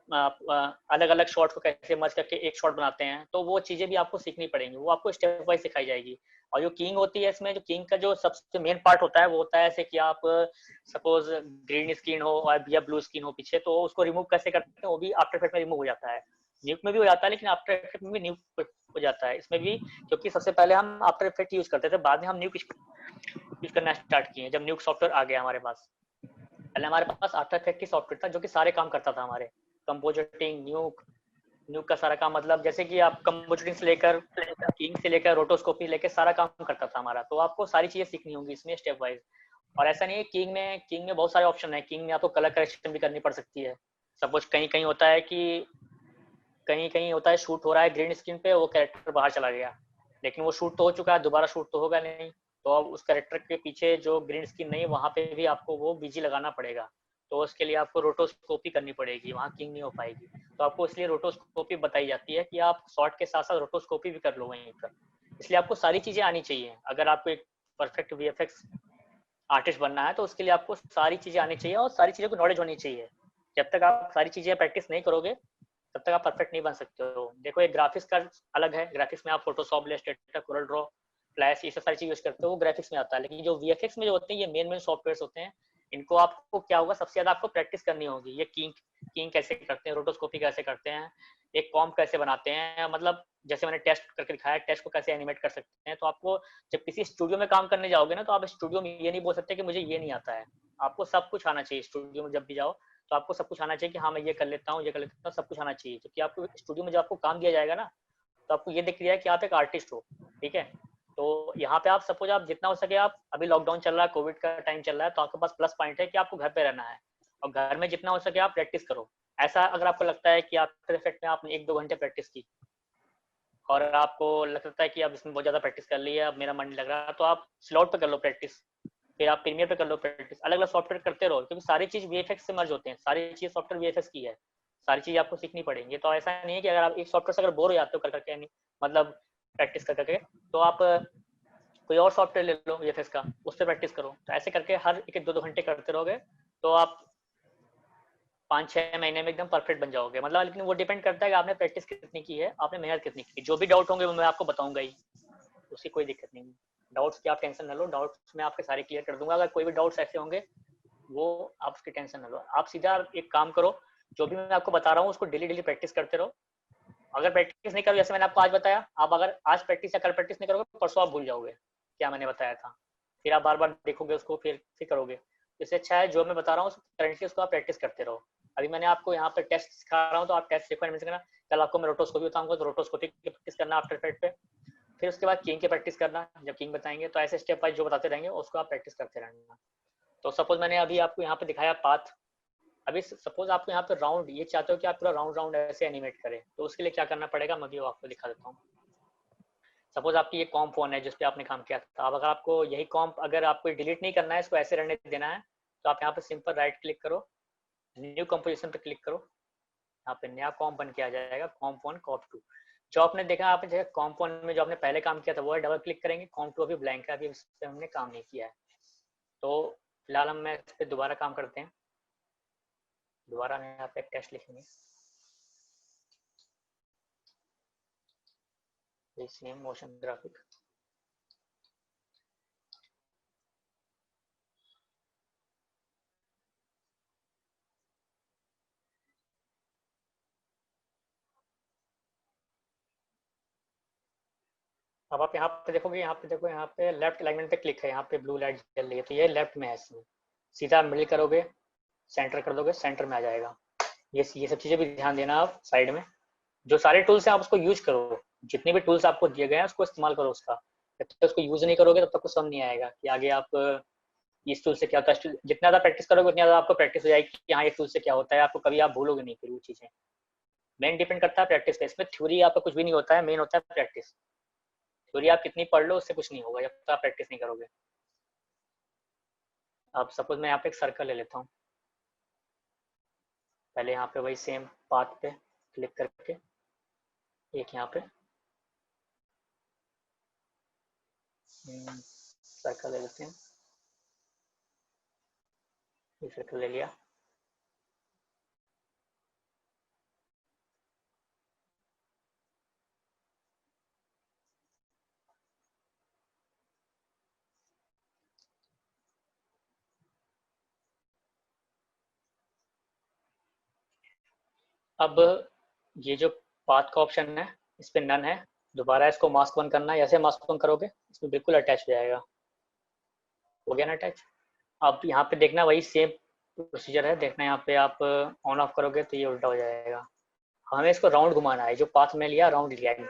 अलग अलग शॉट को कैसे मर्ज करके एक शॉट बनाते हैं, तो वो चीजें भी आपको सीखनी पड़ेंगी, वो आपको स्टेप वाइज सिखाई जाएगी। और जो किंग होती है, इसमें जो किंग का जो सबसे मेन पार्ट होता है वो होता है ऐसे कि आप सपोज ग्रीन स्क्रीन हो और या ब्लू स्क्रीन हो पीछे, तो उसको रिमूव कैसे करते हैं, वो भी आफ्टर इफेक्ट में रिमूव हो जाता है, न्यूक में भी हो जाता है, लेकिन आफ्टर इफेक्ट में भी न्यूक हो जाता है इसमें भी, क्योंकि सबसे पहले हम आफ्टर इफेक्ट यूज करते थे, बाद में हम न्यूक यूज करना स्टार्ट किए जब न्यूक सॉफ्टवेयर आ गया हमारे पास। पहले हमारे पास आफ्टर इफेक्ट की सॉफ्टवेयर था जो कि सारे काम करता था हमारे, कंपोजिटिंग, न्यूक का सारा काम, मतलब जैसे कि आप कंपोजिटिंग से लेकर किंग से लेकर रोटोस्कोपी लेकर सारा काम करता था हमारा। तो आपको सारी चीजें सीखनी होंगी इसमें स्टेप वाइज। और ऐसा नहीं है, किंग में बहुत सारे ऑप्शन है, किंग में आपको कलर करेक्शन भी करनी पड़ सकती है। सपोज कहीं कहीं होता है कि कहीं कहीं होता है शूट हो रहा है ग्रीन स्क्रीन पे, वो कैरेक्टर बाहर चला गया, लेकिन वो शूट तो हो चुका है, दोबारा शूट तो होगा नहीं, तो अब उस कैरेक्टर के पीछे जो ग्रीन स्क्रीन नहीं है वहां पे भी आपको वो बीजी लगाना पड़ेगा, तो उसके लिए आपको रोटोस्कोपी करनी पड़ेगी, वहाँ किंग नहीं हो पाएगी। तो आपको इसलिए रोटोस्कोपी बताई जाती है कि आप शॉट के साथ साथ रोटोस्कोपी भी कर लो वहीं पर। इसलिए आपको सारी चीजें आनी चाहिए, अगर आपको एक परफेक्ट वीएफएक्स आर्टिस्ट बनना है तो उसके लिए आपको सारी चीजें आनी चाहिए और सारी चीजों की नॉलेज होनी चाहिए। जब तक आप सारी चीज़ें प्रैक्टिस नहीं करोगे तब तक आप परफेक्ट नहीं बन सकते हो। देखो एक ग्राफिक्स का अलग है, ग्राफिक्स में आप Photoshop, Illustrator, Corel Draw, flash, ये सब सारी चीज़ यूज करते हो, वो ग्राफिक्स में आता है। लेकिन जो वीएफएक्स में जो होते हैं ये मेन सॉफ्टवेयर होते हैं, इनको आपको क्या होगा, सबसे ज़्यादा आपको प्रैक्टिस करनी होगी। ये किंग कैसे करते हैं, रोटोस्कोपी कैसे करते हैं, एक कॉम्प कैसे बनाते हैं, मतलब जैसे मैंने टेस्ट करके दिखाया, टेस्ट को कैसे एनिमेट कर सकते हैं। तो आपको जब किसी स्टूडियो में काम करने जाओगे ना, तो आप स्टूडियो में ये नहीं बोल सकते कि मुझे ये नहीं आता है। आपको सब कुछ आना चाहिए स्टूडियो में जब भी जाओ, तो आपको सब कुछ आना चाहिए कि हाँ मैं ये कर लेता हूँ, ये कर लेता हूँ, सब कुछ आना चाहिए। क्योंकि आपको स्टूडियो में जब आपको काम दिया जाएगा ना, तो आपको ये दिख रहा है कि आप एक आर्टिस्ट हो, ठीक है। तो यहाँ पे आप सपोज आप जितना हो सके, आप अभी लॉकडाउन चल रहा है, कोविड का टाइम चल रहा है, तो आपके पास प्लस पॉइंट है कि आपको घर पे रहना है, और घर में जितना हो सके आप प्रैक्टिस करो। ऐसा अगर आपको लगता है कि आफ्टर इफेक्ट में आपने 1-2 घंटे प्रैक्टिस की और आपको लगता है कि अब इसमें बहुत ज़्यादा प्रैक्टिस कर ली है, अब मेरा मन नहीं लग रहा, तो आप स्लॉट पे कर लो प्रैक्टिस, फिर आप प्रीमियर पे कर लो प्रैक्टिस, अलग अलग सॉफ्टवेयर करते रहो, क्योंकि सारी चीज़ वीएफएक्स से मर्ज होते हैं, सारी चीज़ सॉफ्टवेयर वीएफएक्स की है, सारी चीज़ आपको सीखनी पड़ेंगी। तो ऐसा नहीं है कि अगर आप एक सॉफ्टवेयर से अगर बोर हो जाते हो कर करके, नहीं मतलब प्रैक्टिस कर करके, तो आप कोई और सॉफ्टवेयर ले लो वीएफएक्स का, उस पर प्रैक्टिस करो। तो ऐसे करके हर 1-2 घंटे करते रहोगे तो आप 5-6 महीने में एकदम परफेक्ट बन जाओगे। मतलब लेकिन वो डिपेंड करता है कि आपने प्रैक्टिस कितनी की है, आपने मेहनत कितनी की। जो भी डाउट होंगे वो मैं आपको बताऊंगा ही, उसकी कोई दिक्कत नहीं है। डाउट्स की आप टेंशन न लो, डाउट्स मैं आपके सारे क्लियर कर दूंगा। अगर कोई भी डाउट्स ऐसे होंगे वो आप उसकी टेंशन न लो, आप सीधा एक काम करो, जो भी मैं आपको बता रहा हूँ उसको डेली प्रैक्टिस करते रहो। अगर प्रैक्टिस नहीं करो, जैसे मैंने आपको आज बताया, आप अगर आज प्रैक्टिस या कल प्रैक्टिस नहीं करोगे, परसों आप भूल जाओगे क्या मैंने बताया था, फिर आप बार बार देखोगे उसको, फिर करोगे। इससे अच्छा है जो मैं बता रहा हूँ करेंटली उसको आप प्रैक्टिस करते रहो। अभी मैंने आपको यहाँ पे टेस्ट सिखा रहा हूँ, तो आप टेस्ट सीक्वेंस में सीखना। कल आपको मैं रोटोस्कोपी बताऊंगा, तो रोटोस्कोपी की प्रैक्टिस करना आफ्टर इफेक्ट पे, फिर उसके बाद किंग की प्रैक्टिस करना जब किंग बताएंगे। तो ऐसे स्टेप वाइज जो बताते रहेंगे उसको आप प्रैक्टिस करते रहना। तो सपोज मैंने अभी आपको यहाँ पे दिखाया पाथ, अभी सपोज आपको यहाँ पे राउंड, ये चाहते हो कि आप पूरा राउंड राउंड ऐसे एनिमेट करें, तो उसके लिए क्या करना पड़ेगा मैं भी आपको दिखा देता हूँ। सपोज आपकी ये कॉम्प फोन है जिसपे आपने काम किया था, अब अगर आपको यही कॉम्प अगर आपको डिलीट नहीं करना है, इसको ऐसे रहने देना है, तो आप यहाँ पे सिंपल राइट क्लिक करो, न्यू कंपोजिशन पे क्लिक करो, यहाँ पे नया कॉम्प बन के आ जाएगा, कॉम्प वन कॉम्प टू। जो आपने देखा आपने जगह कॉम्प वन में जो आपने पहले काम किया था वो है, डबल क्लिक करेंगे, कॉम्प टू अभी ब्लैंक है, अभी इस पे हमने काम नहीं किया है। तो फिलहाल हम इस पे दोबारा काम करते हैं। दोबारा हम यहाँ पे एक टेस्ट लिखेंगे, सेम मोशन ग्राफिक। अब आप यहाँ पे देखोगे, यहाँ पे देखो, यहाँ पे लेफ्ट अलाइनमेंट पे क्लिक है, यहाँ पे ब्लू लाइट जल रही है, तो ये लेफ्ट में है। इसमें सीधा मिडिल करोगे, सेंटर कर दोगे, सेंटर में आ जाएगा। ये सब चीज़ें भी ध्यान देना आप साइड में। जो सारे टूल्स हैं आप उसको यूज करो, जितने भी टूल्स आपको दिए गए हैं उसको इस्तेमाल करो उसका। जब तक उसको यूज नहीं करोगे तब तक कुछ समझ नहीं आएगा कि आगे आप इस टूल से क्या होता है। जितना ज़्यादा प्रैक्टिस करोगे उतनी ज़्यादा आपको प्रैक्टिस हो जाएगी कि हाँ ये टूल से क्या होता है, आपको कभी आप भूलोगे नहीं फिर वो चीज़ें। मेन डिपेंड करता है प्रैक्टिस पे, इसमें थ्योरी आपका कुछ भी नहीं होता है, मेन होता है प्रैक्टिस। थ्योरी आप कितनी पढ़ लो उससे कुछ नहीं होगा जब तक आप प्रैक्टिस नहीं करोगे। अब सपोज मैं यहाँ पे एक सर्कल ले लेता हूँ, पहले यहाँ पे वही सेम पाथ पे क्लिक करके एक यहाँ पे सर्कल ले लेते हैं, ये सर्कल ले लिया। अब ये जो पाथ का ऑप्शन है इस पे नन है, दोबारा इसको मास्क वन करना है, ऐसे मास्क वन करोगे इसमें बिल्कुल अटैच हो जाएगा। हो गया ना अटैच। अब यहाँ पे देखना वही सेम प्रोसीजर है, देखना यहाँ पे आप ऑन ऑफ करोगे तो ये उल्टा हो जाएगा। हमें इसको राउंड घुमाना है, जो पाथ में लिया राउंड लिया है,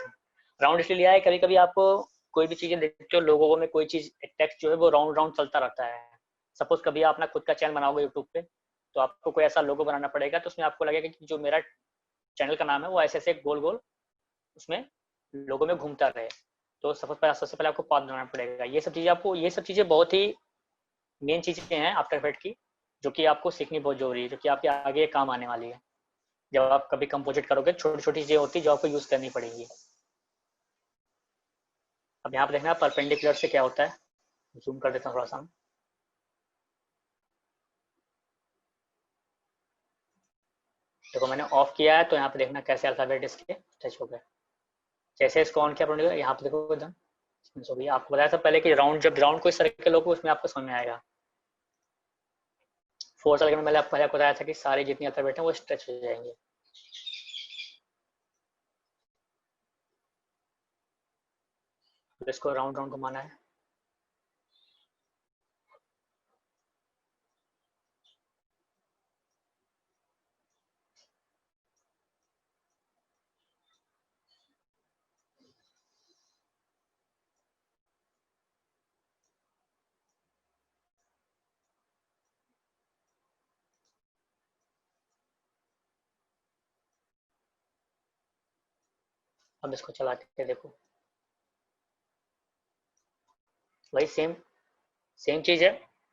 राउंड इसलिए लिया है कभी कभी आपको कोई भी चीजें देखते हो लोगों में, कोई चीज टेक्स्ट जो है वो राउंड राउंड चलता रहता है। सपोज कभी आप अपना खुद का चैनल बनाओगे यूट्यूब पे, तो आपको कोई ऐसा लोगो बनाना पड़ेगा, तो उसमें आपको लगेगा कि जो मेरा चैनल का नाम है वो ऐसे ऐसे गोल गोल उसमें लोगों में घूमता रहे। तो सबसे पहले आपको पाथ बनाना पड़ेगा। ये सब चीजें बहुत ही मेन चीजें हैं आफ्टर इफेक्ट की, जो कि आपको सीखनी बहुत जरूरी है, जो कि आपके आगे काम आने वाली है। जब आप कभी कंपोजिट करोगे छोटी छोटी चीजें होती है जो आपको यूज करनी पड़ेगी। अब यहाँ पे देखना परपेंडिकुलर से क्या होता है, जूम कर देता हूँ थोड़ा सा। देखो मैंने ऑफ किया है तो यहाँ पे देखना कैसे अल्फाबेट इसके टच हो गए। जैसे इसको ऑन किया अपने यहाँ पे देखो एकदम हो गई। आपको बताया था पहले कि राउंड जब राउंड कोई सर्कल होगा उसमें आपको समझ में आएगा। 4 सर्कल में पहले आपको बताया था कि सारे जितनी अल्फाबेट हैं वो स्ट्रेच हो जाएंगे। तो इसको राउंड राउंड घुमाना है। अब इसको चला के देखो, वही सेम सेम चीज है।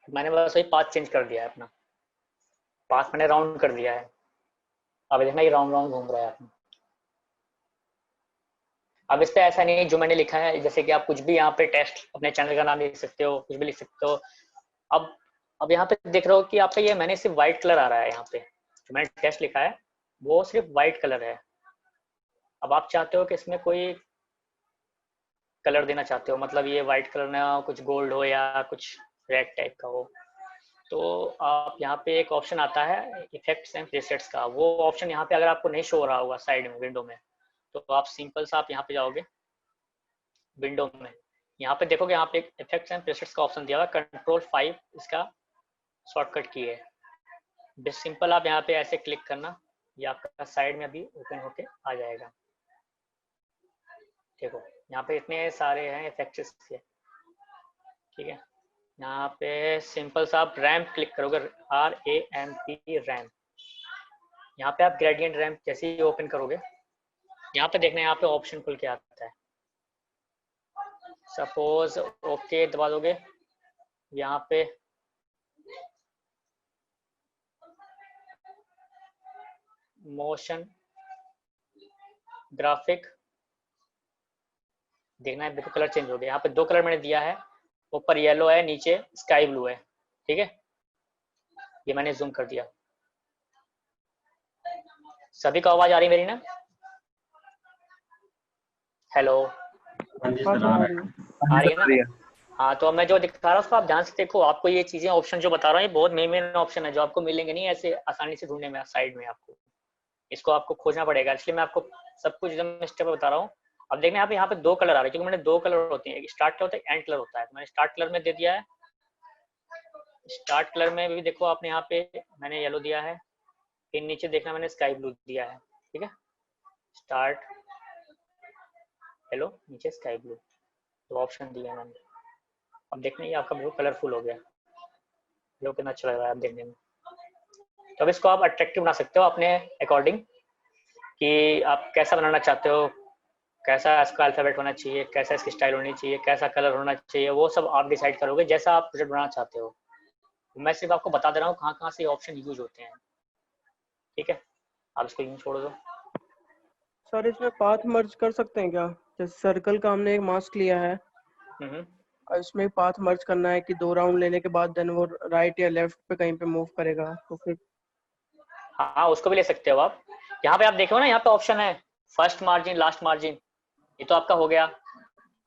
मैंने बस वही पाथ चेंज कर दिया है अपना, पाथ मैंने राउंड कर दिया है। अब देखना ये राउंड राउंड घूम रहा है अपना। अब इस पे ऐसा नहीं है जो मैंने लिखा है, जैसे कि आप कुछ भी यहाँ पे टेस्ट अपने चैनल का नाम लिख सकते हो, कुछ भी लिख सकते हो। अब अब यहाँ पे देख रहे हो कि आपका ये मैंने सिर्फ व्हाइट कलर आ रहा है यहाँ पे, जो मैंने टेस्ट लिखा है वो सिर्फ व्हाइट कलर है। अब आप चाहते हो कि इसमें कोई कलर देना चाहते हो, मतलब ये व्हाइट कलर ना कुछ गोल्ड हो या कुछ रेड टाइप का हो, तो आप यहाँ पे एक ऑप्शन आता है इफेक्ट्स एंड प्रीसेट्स का। वो ऑप्शन यहाँ पे अगर आपको नहीं शो हो रहा होगा साइड में विंडो में, तो आप सिंपल सा आप यहाँ पे जाओगे विंडो में, यहाँ पे देखोगे यहाँ पे एक इफेक्ट्स एंड प्रीसेट्स का ऑप्शन दिया हुआ है, Ctrl+5 इसका शॉर्टकट की है। बस सिंपल आप यहाँ पे ऐसे क्लिक करना, ये आपका साइड में अभी ओपन होके आ जाएगा। देखो यहाँ पे इतने सारे हैं इफेक्ट्स के, ठीक है। यहाँ पे सिंपल सा आप रैम्प क्लिक करोगे, RAMP रैम्प। यहाँ पे आप ग्रेडियंट रैम्प जैसे ही ओपन करोगे, यहाँ पे देखना यहाँ पे ऑप्शन खुल के आता है। सपोज ओके दबा दोगे, यहाँ पे मोशन ग्राफिक देखना है, देखो कलर चेंज हो गया। यहाँ पे 2 कलर मैंने दिया है, ऊपर येलो है, नीचे स्काई ब्लू है, ठीक है। ये मैंने जूम कर दिया। सभी को आवाज आ रही है मेरी ना? हेलो, हाँ जी हाँ सर, सर आ आ रहा रही है। है। आ रही है ना? हाँ, तो अब मैं जो दिखा रहा हूँ उसको आप ध्यान से देखो। आपको ये चीजें ऑप्शन जो बता रहा हूँ ये बहुत मेन ऑप्शन है जो आपको मिलेंगे नहीं ऐसे आसानी से ढूंढने में साइड में। आपको इसको आपको खोजना पड़ेगा, इसलिए मैं आपको सब कुछ एकदम स्टेप बता रहा हूँ। अब देखना यहाँ पे 2 कलर आ रहे हैं, क्योंकि मैंने 2 कलर होते हैं, एक स्टार्ट कलर होता है, एंड कलर होता है। तो मैंने स्टार्ट कलर में दे दिया है। स्टार्ट कलर में भी देखो आपने यहाँ पे मैंने येलो दिया है, फिर नीचे देखना मैंने स्काई ब्लू दिया है, ठीक है। स्टार्ट येलो, नीचे स्काई ब्लू, तो ऑप्शन दिया मैंने। अब देखना ये आपका बहुत कलरफुल हो गया, जो कितना अच्छा लग रहा है आप देखने में। तो अब इसको आप अट्रैक्टिव बना सकते हो अपने अकॉर्डिंग, कि आप कैसा बनाना चाहते हो, कैसा इसका अल्फाबेट होना चाहिए, कैसा इसकी स्टाइल होनी चाहिए, कैसा कलर होना चाहिए, वो सब आप डिसाइड करोगे जैसा आप प्रोजेक्ट बनाना चाहते हो। मैं सिर्फ आपको बता दे रहा हूँ कहाँ कहाँ से ऑप्शन यूज होते हैं, ठीक है। आप इसको यूं छोड़ दो। सर इसमें पाथ मर्ज कर सकते हैं क्या? जैसे सर्कल का हमने एक मास्क लिया है हम्म, और इसमें पाथ मर्ज करना है कि 2 राउंड लेने के बाद देन वो राइट या लेफ्ट पे कहीं पे मूव करेगा, तो फिर हाँ उसको भी ले सकते हो आप। यहाँ पे आप देखो ना, यहाँ पे ऑप्शन है फर्स्ट मार्जिन, लास्ट मार्जिन, ये तो आपका हो गया।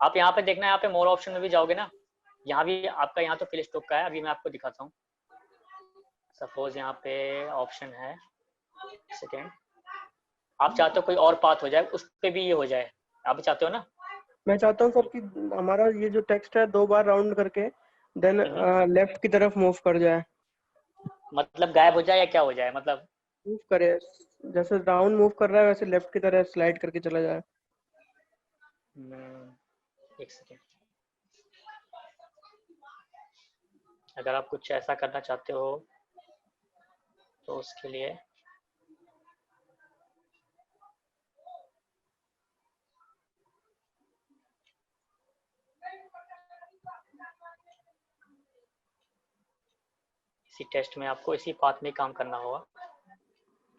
आप यहाँ पे देखना, यहाँ पे मोर ऑप्शन में भी जाओगे ना, यहाँ भी आपका, यहाँ तो फिल स्टॉक का है। अभी मैं आपको दिखाता हूँ। सपोज यहाँ पे ऑप्शन है, सेकेंड, आप चाहते हो कोई और पाथ हो जाए, उस पर भी ये हो जाए, आप भी चाहते हो ना? मैं चाहता हूँ सर कि हमारा ये जो टेक्स्ट है 2 बार राउंड करके देन हम्म, लेफ्ट की तरफ मूव कर जाए। मतलब गायब हो जाए या क्या हो जाए मतलब? मूव करे, जैसे राउंड मूव कर रहा है वैसे लेफ्ट की तरफ स्लाइड करके चला जाए। एक सेकेंड, अगर आप कुछ ऐसा करना चाहते हो तो उसके लिए इसी टेस्ट में आपको इसी पाथ में काम करना होगा,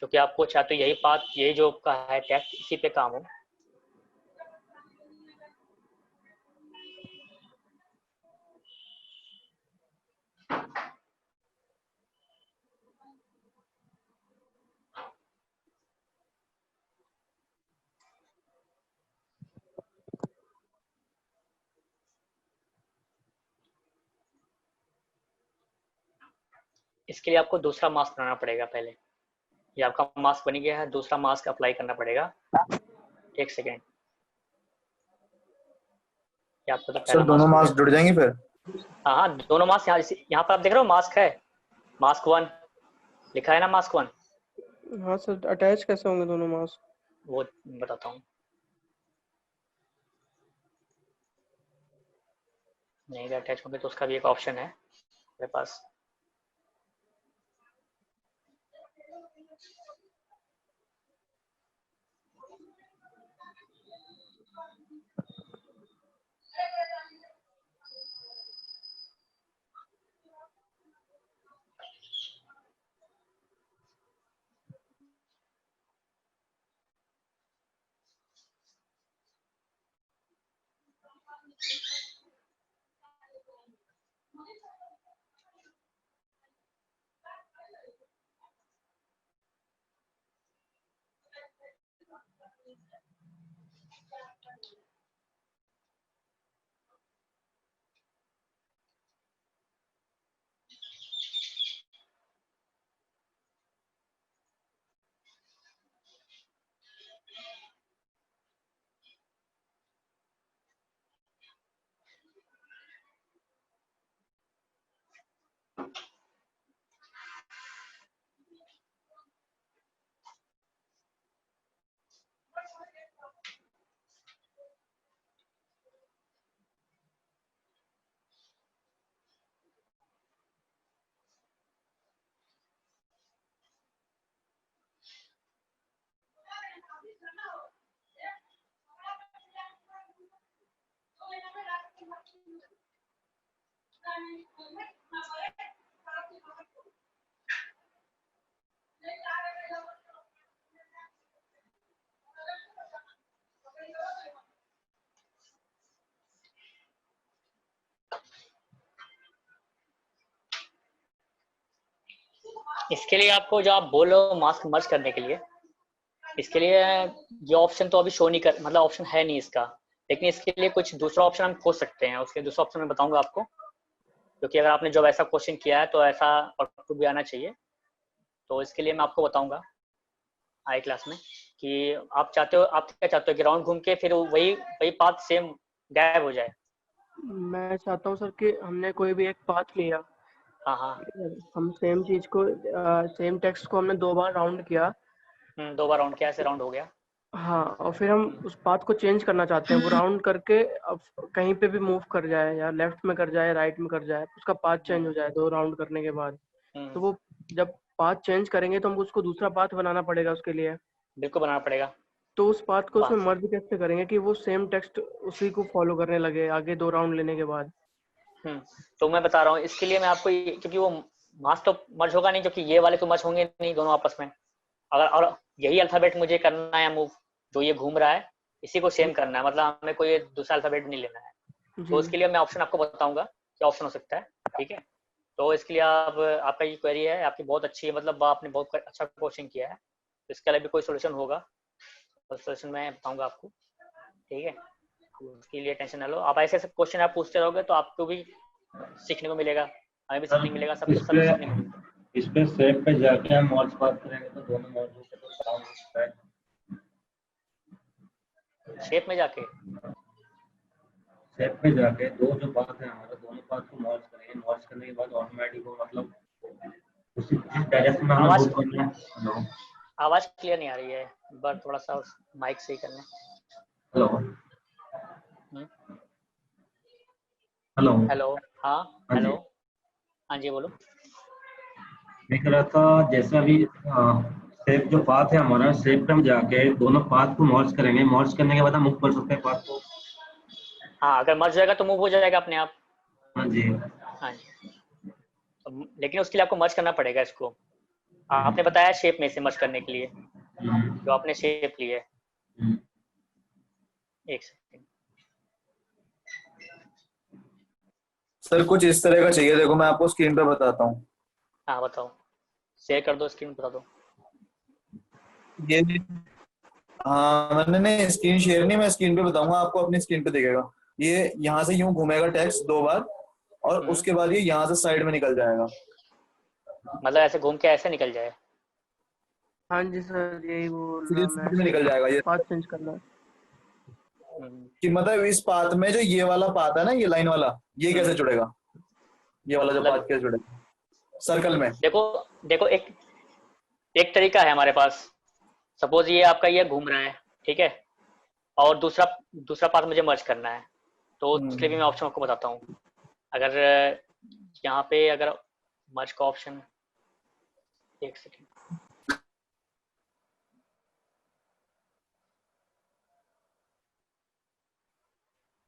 क्योंकि आपको चाहते हो यही पाथ, यही जो आपका है टेस्ट, इसी पे काम हो। इसके लिए आपको दूसरा मास्क बनाना पड़ेगा पहले। ये आपका मास्क बन गया है, दूसरा मास्क अप्लाई करना पड़ेगा। एक सेकेंड, ये आपको तो सर पहला दोनों मास्क हो मास्क गया। जुड़ जाएंगे फिर? हाँ हाँ, दोनों मास्क यहाँ पर आप देख रहे हो, मास्क है, मास्क 1 लिखा है ना, मास्क 1। हाँ सर, अटैच कैसे होंगे दोनों मास्क? वो बताता हूँ। नहीं अटैच होंगे तो उसका भी एक ऑप्शन है मेरे पास। इसके लिए आपको जो आप बोलो मास्क मर्ज करने के लिए, इसके लिए ये ऑप्शन तो अभी शो नहीं कर, मतलब ऑप्शन है नहीं इसका, लेकिन इसके लिए कुछ दूसरा ऑप्शन हम खोज सकते हैं। उसके दूसरा ऑप्शन मैं बताऊंगा आपको, क्योंकि अगर आपने जब ऐसा क्वेश्चन किया है तो ऐसा आउटपुट भी आना चाहिए। तो इसके लिए मैं आपको बताऊंगा आई क्लास में कि आप चाहते हो, आप क्या चाहते हो कि राउंड घूम के फिर वही वही पाथ सेम गायब हो जाए। मैं चाहता हूँ सर कि हमने कोई भी एक पाथ लिया, हाँ हाँ, हम सेम चीज को, सेम टेक्स्ट को हमने 2 बार राउंड किया। 2 बार राउंड किया, ऐसे राउंड हो गया। हाँ, और फिर हम उस पाथ को चेंज करना चाहते हैं, वो राउंड करके अब कहीं पे भी मूव कर जाए, या लेफ्ट में कर जाए, राइट में कर जाए, उसका पाथ चेंज हो जाए 2 राउंड करने के बाद। तो वो जब पाथ चेंज करेंगे तो हमको उसको दूसरा पाथ बनाना पड़ेगा उसके लिए। बिल्कुल बनाना पड़ेगा। तो उस पाथ को उसमें पाथ मर्ज कैसे करेंगे कि वो सेम टेक्स्ट उसी को फॉलो करने लगे आगे 2 राउंड लेने के बाद? तो मैं बता रहा हूँ इसके लिए मैं आपको, क्योंकि वो मास तो मर्ज होगा नहीं, क्योंकि ये वाले तो मर्ज होंगे नहीं दोनों आपस में। अगर और यही अल्फाबेट मुझे करना है मूव, जो ये घूम रहा है इसी को सेम करना है, मतलब हमें कोई दूसरा अल्फाबेट नहीं लेना है। तो उसके लिए मैं ऑप्शन आपको बताऊंगा क्या ऑप्शन हो सकता है, ठीक है। तो इसके लिए आप, आपका ये क्वेरी है आपकी बहुत अच्छी है, मतलब आपने बहुत अच्छा क्वेश्चन किया है। तो इसके लिए भी कोई सोल्यूशन होगा, तो सोल्यूशन मैं बताऊंगा आपको, ठीक है। उसके लिए टेंशन ना लो, आप ऐसे ऐसे क्वेश्चन आप पूछते रहोगे तो आपको भी सीखने को मिलेगा, हमें भी सीखने को मिलेगा, सब इस सब पे सीखने को मिलेगा। इस पे सेव पे जाके हम मॉड्स बात करेंगे तो दोनों मॉड्यूल के तो काम होता है। शेप में जाके सेव पे जाके दो जो बात है हमारे, दोनों बात को मॉड्स करेंगे, मॉड्स करने के बाद ऑटोमेटिक वो मतलब उसी जिस डायरेक्शन में हमें आवाज मूव करना है। हेलो आवाज क्लियर नहीं आ रही है, एक बार थोड़ा सा माइक सही कर लें। हेलो हम्म, हेलो हेलो, हाँ हाँ जी, हेलो, हाँ जी बोलो। मैं कह रहा था जैसे अभी सेव जो पाथ है हमारा, सेव पे हम जाके दोनों पाथ को मॉड्स करेंगे, मॉड्स करने के बाद हम मूव कर सकते हैं पाथ को। हाँ अगर मर्ज जाएगा तो मूव हो जाएगा अपने आप। हाँ जी। हाँ जी, लेकिन उसके लिए आपको मर्ज करना पड़ेगा इसको। आपने बताया शेप में से मर्ज करने के लिए, जो आपने शेप ली है। एक सेकंड, सर कुछ इस तरह का चाहिए, देखो मैं आपको स्क्रीन पे बताता हूँ। हाँ बताओ, शेयर कर दो, स्क्रीन बता दो। ये हाँ, मैंने नहीं स्क्रीन शेयर नहीं, मैं स्क्रीन पे बताऊंगा आपको, अपनी स्क्रीन पे दिखेगा। ये यहाँ से यूं घूमेगा टेक्स्ट 2 बार, और उसके बाद ये यहाँ से साइड में निकल जाएगा। मतलब ऐसे घूम के ऐसे निकल जाए। हाँ जी सर, यही बोल रहा सीरीज मैं, में निकल जाएगा ये, पाथ चेंज करना है। हम्म, कि मतलब इस पाथ में जो ये वाला पाथ है ना, ये लाइन वाला, ये कैसे हम्म, जुड़ेगा, ये वाला जो पाथ मतलब कैसे जुड़ेगा सर्कल में। देखो, देखो एक एक तरीका है हमारे पास। सपोज ये आपका ये घूम रहा है, ठीक है, और दूसरा दूसरा पाथ मुझे मर्ज करना है, तो उसके लिए भी मैं ऑप्शन आपको बताता हूँ। अगर यहाँ पे अगर मर्ज का ऑप्शन, एक सेकेंड,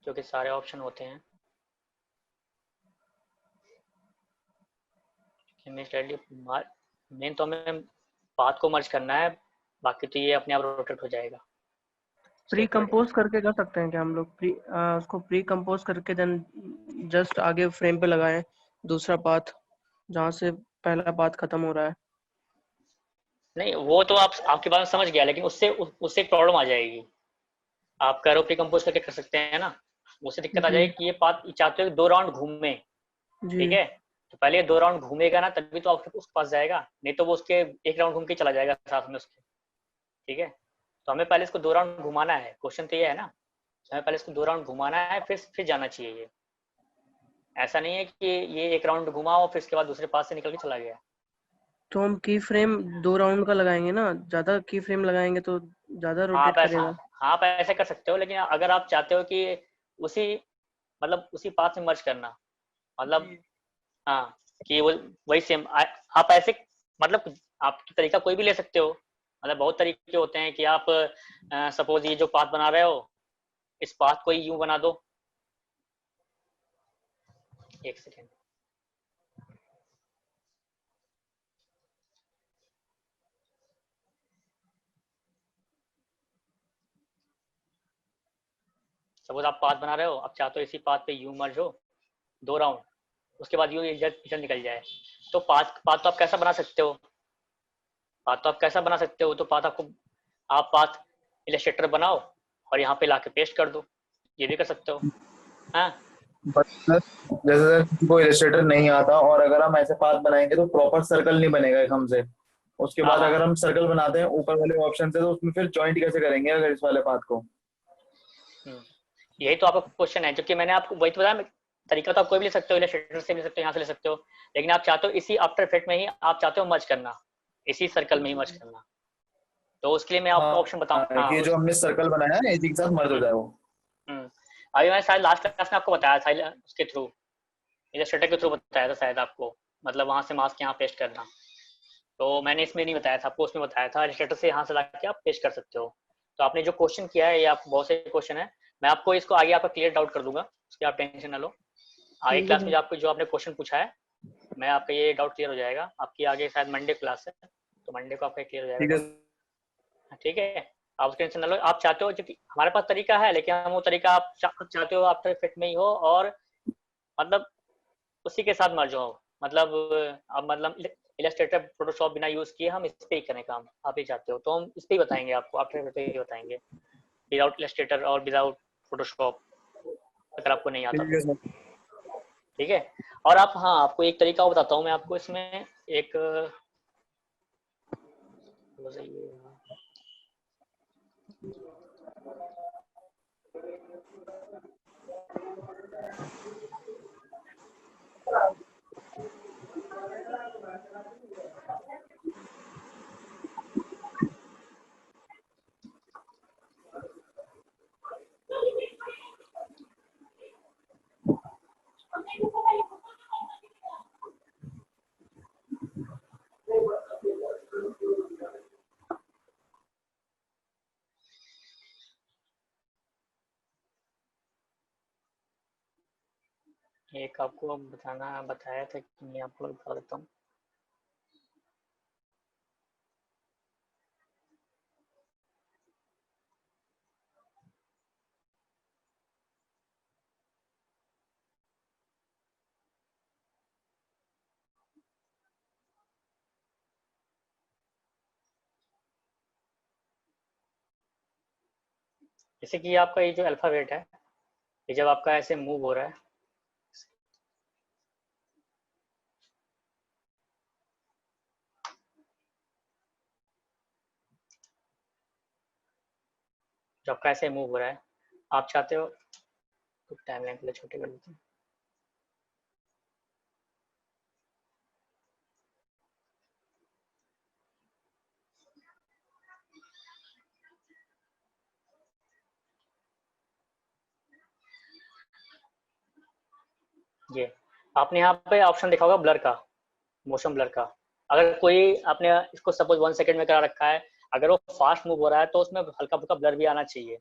जो कि सारे ऑप्शन होते हैं, मेन तो हमें पाथ को मर्ज करना है, बाकी तो ये अपने आप रोटेट हो जाएगा। उसके प्री अकॉर्डिंग कंपोज करके कर सकते हैं क्या हम लोग? उसको प्री कंपोज करके देन जस्ट आगे फ्रेम पे लगाएं दूसरा पाथ, जहाँ से पहला पाथ खत्म हो रहा है। नहीं, वो तो आप आपकी बात में समझ गया, लेकिन उससे एक प्रॉब्लम आ जाएगी। आप कह रहे हो प्री कंपोज करके कर सकते हैं ना, उससे दिक्कत आ जी जाएगी कि ये पाथ चाहते हो कि 2 राउंड घूमे, जी। ठीक है, तो पहले ये 2 राउंड घूमेगा ना, तभी तो आपके उसके पास जाएगा, नहीं तो वो उसके 1 राउंड घूम के चला जाएगा साथ में उसके, ठीक है। तो हमें पहले इसको 2 राउंड घुमाना है, क्वेश्चन तो ये है ना, हमें पहले इसको 2 राउंड घुमाना है, फिर जाना चाहिए ये। ऐसा नहीं है कि ये 1 राउंड घुमा और फिर इसके बाद दूसरे पास से निकल के चला गया। तो हम की फ्रेम 2 राउंड का लगाएंगे ना, ज्यादा की फ्रेम लगाएंगे तो ज्यादा रोटेट करेगा। हाँ, आप ऐसे कर सकते हो, लेकिन अगर आप चाहते हो कि उसी मतलब उसी पाथ में मर्ज करना, मतलब जी। हाँ, कि वो वही सेम आप ऐसे मतलब आप तरीका कोई भी ले सकते हो, मतलब बहुत तरीके होते हैं कि आप सपोज ये जो पाथ बना रहे हो, इस पाथ को ही यूं बना दो। एक सेकेंड, सपोज आप पाथ बना रहे हो, आप चाहते हो इसी पाथ पे यूं मर्ज हो 2 राउंड, उसके बाद यूं इधर इधर निकल जाए, तो पाथ पाथ तो आप कैसा बना सकते हो, पाथ तो आप कैसा बना सकते हो, तो पाथ आपको, आप पाथ इलस्ट्रेटर बनाओ और यहाँ पे लाके पेस्ट कर दो, ये भी कर सकते हो। हाँ, बट जैसे किसी को इलस्ट्रेटर नहीं आता और अगर हम ऐसे पाथ बनाएंगे तो प्रॉपर सर्कल नहीं बनेगा एक हमसे। उसके हाँ, बाद हाँ, अगर हम सर्कल बनाते हैं ऊपर वाले ऑप्शन से, तो उसमें फिर जॉइंट कैसे करेंगे अगर इस वाले पाथ को। हम्म। यही तो आपका क्वेश्चन है, जो कि मैंने आपको वही तो बताया, तरीका तो आप कोई भी ले सकते हो, इलस्ट्रेटर से भी ले सकते हो, यहाँ से ले सकते हो, लेकिन आप चाहते हो इसी आफ्टर इफेक्ट में ही आप चाहते हो मर्ज करना, इसी सर्कल में ही मर्ज करना, तो उसके लिए मैं आपको ऑप्शन हाँ, बताऊँ, हाँ कि जो हमने सर्कल बनाया है इसी के साथ मर्ज हो हम्म, जाए वो। हम्म। अभी मैं शायद लास्ट क्लास में आपको बताया था उसके थ्रू, इलस्ट्रेटर के थ्रू बताया था शायद आपको, मतलब वहां से मास्क यहाँ पेस्ट करना, तो मैंने इसमें नहीं बताया था आपको, उसमें बताया था इलस्ट्रेटर से यहाँ से ला के आप पेस्ट कर सकते हो। तो आपने जो क्वेश्चन किया है, ये आप बहुत से क्वेश्चन है, मैं आपको इसको आगे आपका क्लियर डाउट कर दूंगा, उसकी आप टेंशन ना लो। आगे ठीक है क्लास में सर। जो आपको जो आपने क्वेश्चन पूछा है, मैं आपका ये डाउट क्लियर हो जाएगा, आपकी आगे शायद मंडे क्लास है, तो मंडे को आपका क्लियर हो जाएगा ठीक है। डाउट। ठीक है, आप उसकी टेंशन ना लो, आप चाहते हो क्योंकि हमारे पास तरीका है, लेकिन हम वो तरीका आप चाहते हो आफ्टर इफेक्ट में ही हो, और मतलब उसी के साथ मर्ज हो, मतलब अब मतलब इलस्ट्रेटर फोटोशॉप बिना यूज किए हम इस पे ही करें काम, आप ही चाहते हो, तो हम इस पे ही बताएंगे आपको, आफ्टर इफेक्ट पे ही बताएंगे, विदाउट इलस्ट्रेटर और विदाउट फोटोशॉप, अगर आपको नहीं आता ठीक है तो। सर। ठीक है, और आप, हाँ, आपको एक तरीका और बताता हूँ मैं आपको इसमें, एक एक आपको बताया था कि मैं आपको बता देता हूँ। जैसे कि आपका ये जो अल्फाबेट है, ये जब आपका ऐसे मूव हो रहा है, जो आपका ऐसे मूव हो रहा है, आप चाहते हो तो टाइमलाइन पहले छोटे कर देते हैं। ये आपने यहाँ पे ऑप्शन देखा होगा ब्लर का, मोशन ब्लर का। अगर कोई आपने इसको सपोज 1 सेकंड में करा रखा है, अगर वो फास्ट मूव हो रहा है तो उसमें हल्का फुल्का ब्लर भी आना चाहिए।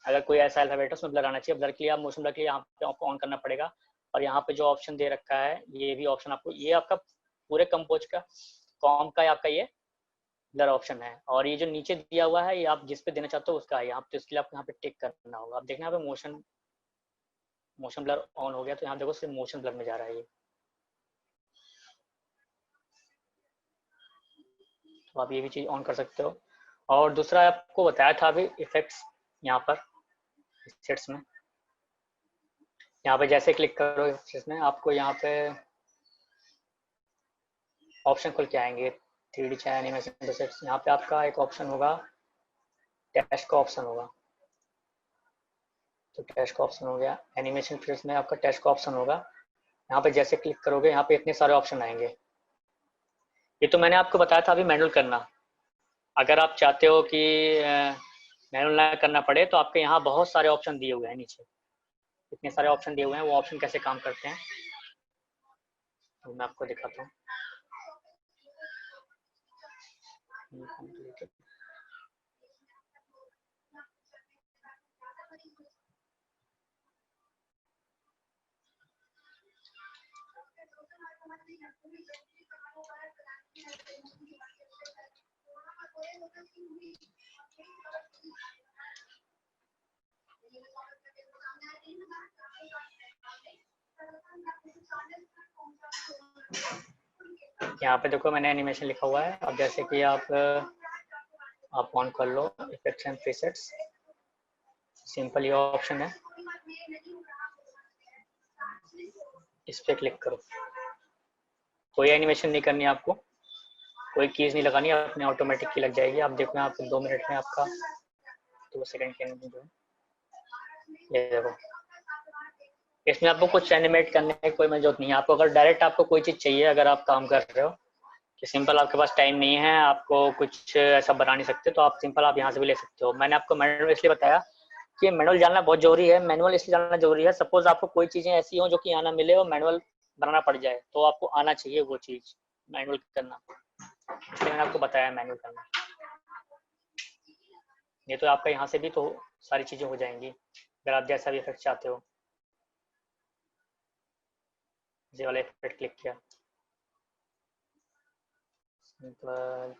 अगर कोई ऐसा अल्फाबेट है उसमें ब्लर आना चाहिए। ब्लर के लिए आप मोशन ब्लर के लिए यहाँ पे आपको ऑन करना पड़ेगा। और यहाँ पे जो ऑप्शन दे रखा है, ये भी ऑप्शन आपको, ये आपका पूरे कंपोज का कॉम का आपका ये ब्लर ऑप्शन है। और ये जो नीचे दिया हुआ है, ये आप जिस पे देना चाहते हो उसका है यहाँ पे, तो इसके लिए आपको यहाँ पे टिक करना होगा। आप देखना यहाँ पे मोशन ब्लर ऑन हो गया, तो यहाँ देखो सिर्फ मोशन ब्लर में जा रहा है ये। तो आप ये भी चीज़ ऑन कर सकते हो। और दूसरा आपको बताया था अभी इफेक्ट्स, यहाँ पर सेट्स में, यहाँ पे जैसे क्लिक करो इफेक्ट्स में, आपको यहाँ पे ऑप्शन खुल के आएंगे 3D चाहे एनिमेशन प्रीसेट्स। यहाँ पे आपका एक ऑप्शन होगा, टेस्ट का ऑप्शन होगा। तो टेस्ट का ऑप्शन हो गया, एनिमेशन प्रीसेट्स में आपका टेस्ट का ऑप्शन होगा। यहाँ पे जैसे क्लिक करोगे, यहाँ पे इतने सारे ऑप्शन आएंगे। ये तो मैंने आपको बताया था अभी मैनुअल करना। अगर आप चाहते हो कि मैनुअल ना करना पड़े, तो आपके यहाँ बहुत सारे ऑप्शन दिए हुए हैं नीचे, इतने सारे ऑप्शन दिए हुए हैं। वो ऑप्शन कैसे काम करते हैं तो मैं आपको दिखाता हूँ। यहाँ पे देखो मैंने एनिमेशन लिखा हुआ है। अब जैसे कि आप ऑन कर लो इफेक्ट्स एंड प्रीसेट्स, सिंपल ये ऑप्शन है, इस पे क्लिक करो। कोई एनिमेशन नहीं करनी आपको, कोई कीज नहीं लगानी, अपने ऑटोमेटिक की लग जाएगी। आप देखो यहाँ पे 2 मिनट में आपका 2 सेकंड के अंदर जो है, ये देखो, इसमें आपको कुछ एनिमेट करने की कोई जरूरत नहीं है। आपको अगर डायरेक्ट आपको कोई चीज़ चाहिए, अगर आप काम कर रहे हो कि सिंपल आपके पास टाइम नहीं है, आपको कुछ ऐसा बना नहीं सकते, तो आप सिंपल आप यहाँ से भी ले सकते हो। मैंने आपको मैनुअल इसलिए बताया कि मैनुअल जानना बहुत जरूरी है। मैनुअल इसलिए जानना जरूरी है, सपोज आपको कोई चीज़ें ऐसी हो जो कि आना मिले और मैनुअल बनाना पड़ जाए, तो आपको आना चाहिए वो चीज़ मैनुअल करना। इसलिए मैंने आपको बताया मैनुअल करना। ये तो आपका यहाँ से भी तो सारी चीज़ें हो जाएंगी अगर आप जैसा भी इफेक्ट चाहते हो। ये वाला इफेक्ट क्लिक किया, सिंपल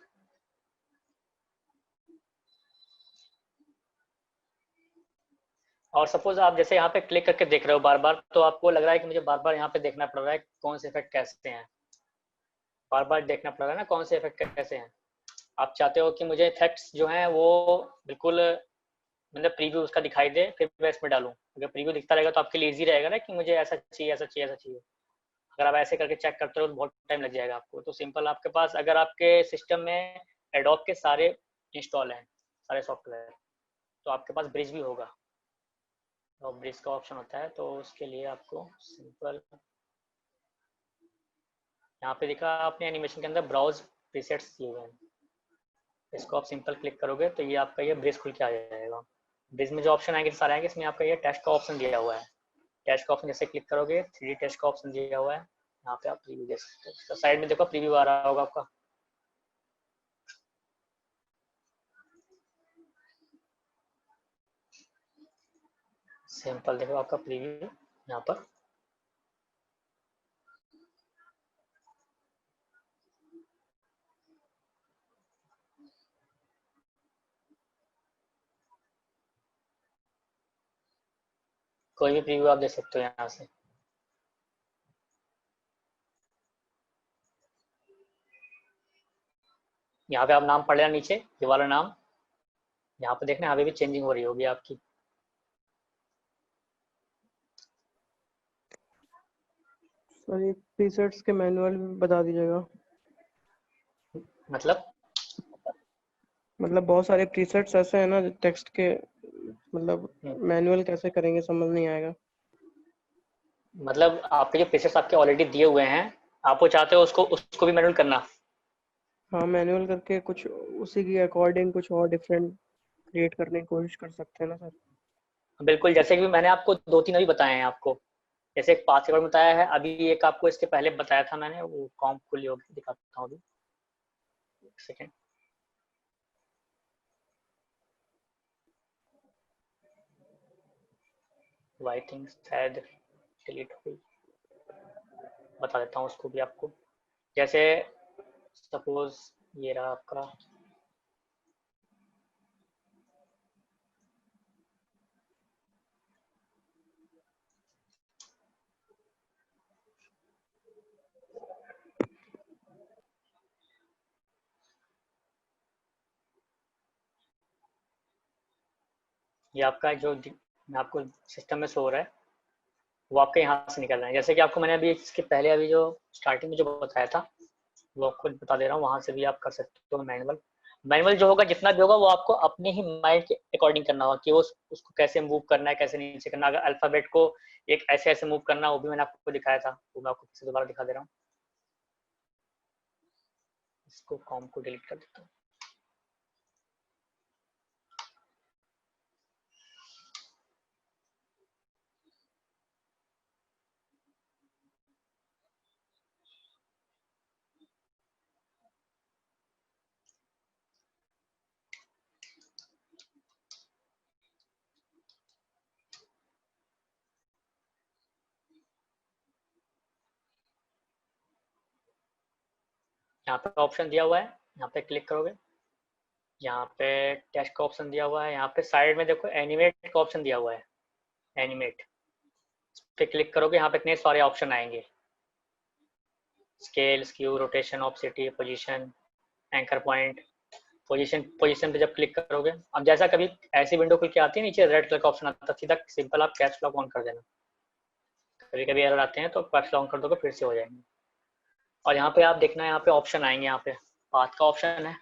और सपोज आप जैसे यहाँ पे क्लिक करके देख रहे हो बार बार, तो आपको लग रहा है कि मुझे बार बार यहाँ पे देखना पड़ रहा है कौन से इफेक्ट कैसे हैं, बार बार देखना पड़ रहा है ना कौन से इफेक्ट कैसे हैं। आप चाहते हो कि मुझे इफेक्ट्स जो हैं वो बिल्कुल मतलब प्रीव्यू उसका दिखाई दे, फिर मैं इसमें डालूं। अगर प्रीव्यू दिखता रहेगा तो आपके लिए इजी रहेगा ना कि मुझे ऐसा चाहिए ऐसा चाहिए ऐसा चाहिए। अगर आप ऐसे करके चेक करते हो तो बहुत टाइम लग जाएगा आपको। तो सिंपल आपके पास अगर आपके सिस्टम में एडोब के सारे इंस्टॉल हैं, सारे सॉफ्टवेयर, तो आपके पास ब्रिज भी होगा, और ब्रिज का ऑप्शन होता है। तो उसके लिए आपको सिंपल यहाँ पे दिखा आपने एनिमेशन के अंदर ब्राउज प्रीसेट्स दिए हुए हैं, इसको आप सिंपल क्लिक करोगे तो ये आपका ये ब्रिज खुल के आ जाएगा। ब्रिज में जो ऑप्शन आएंगे सारे आएंगे, इसमें आपका ये टेस्ट का ऑप्शन दिया हुआ है। टेस्ट का ऑप्शन जैसे क्लिक करोगे 3D टेस्ट का ऑप्शन दिया हुआ है, यहाँ पे आप प्रीव्यू देख सकते हो। तो साइड में देखो प्रीव्यू आ रहा होगा आपका, सिंपल देखो आपका प्रीव्यू यहाँ पर। कोई भी प्रीव्यू आप देख सकते हो यहाँ से। यहाँ पे आप नाम पढ़ लेना नीचे, ये वाला नाम यहाँ पे देखना, यहाँ पे भी चेंजिंग हो रही होगी आपकी। सर ये प्रीसेट्स के मैनुअल भी बता दीजिएगा। मतलब मतलब बहुत सारे प्रीसेट्स ऐसे हैं ना टेक्स्ट के, मतलब मैनुअल कैसे करेंगे समझ नहीं आएगा। मतलब आपके जो प्रीसेट्स आपके ऑलरेडी दिए हुए हैं, आप वो चाहते हो उसको भी मैनुअल करना? हाँ, मैनुअल करके कुछ उसी के अकॉर्डिंग कुछ और डिफरेंट क्रिएट करने की कोशिश कर सकते हैं ना सर। बिल्कुल, जैसे कि मैंने आपको 2-3 अभी बताए हैं आपको। जैसे एक पाथ के बारे में बताया है, अभी एक आपको इसके पहले बताया था मैंने, वो कॉम्प खुली होगी, दिखाता हूँ अभी, एक सेकेंड। आई थिंक शायद डिलीट हो गई, बता देता हूँ उसको भी आपको। जैसे सपोज ये रहा आपका, ये आपका जो आपको सिस्टम में शो हो रहा है, वो आपके यहाँ से निकल रहा है। जैसे कि आपको मैंने अभी इसके पहले अभी जो स्टार्टिंग में जो बताया था, वो आपको बता दे रहा हूँ, वहां से भी आप कर सकते हो मैनुअल। मैनुअल जो होगा, जितना भी होगा, वो आपको अपने ही माइंड के अकॉर्डिंग करना होगा कि वो उसको कैसे मूव करना है, कैसे नीचे करना है। अगर अल्फाबेट को एक ऐसे ऐसे मूव करना, वो भी मैंने आपको दिखाया था, वो मैं आपको फिर से दोबारा दिखा दे रहा हूँ। इसको कॉम को डिलीट कर देता हूँ। यहाँ पे ऑप्शन दिया हुआ है, यहाँ पे क्लिक करोगे, यहाँ पे टेक्स्ट का ऑप्शन दिया हुआ है, यहाँ पे साइड में देखो एनिमेट का ऑप्शन दिया हुआ है, एनिमेट। इस पे क्लिक करोगे, यहाँ पे इतने सारे ऑप्शन आएंगे, scale, skew, rotation, opacity, position, anchor point. Position पे जब क्लिक करोगे, अब जैसा कभी ऐसी विंडो खुल के आती है, नीचे रेड कलर का ऑप्शन आता है, सीधा सिंपल आप कैप्स लॉक ऑन कर देना। कभी कभी एरर आते हैं तो कैप्स लॉक ऑन कर दोगे, फिर से हो जाएंगे। और यहाँ पे आप देखना, यहाँ पे ऑप्शन आएंगे, यहाँ पे पाथ का ऑप्शन है,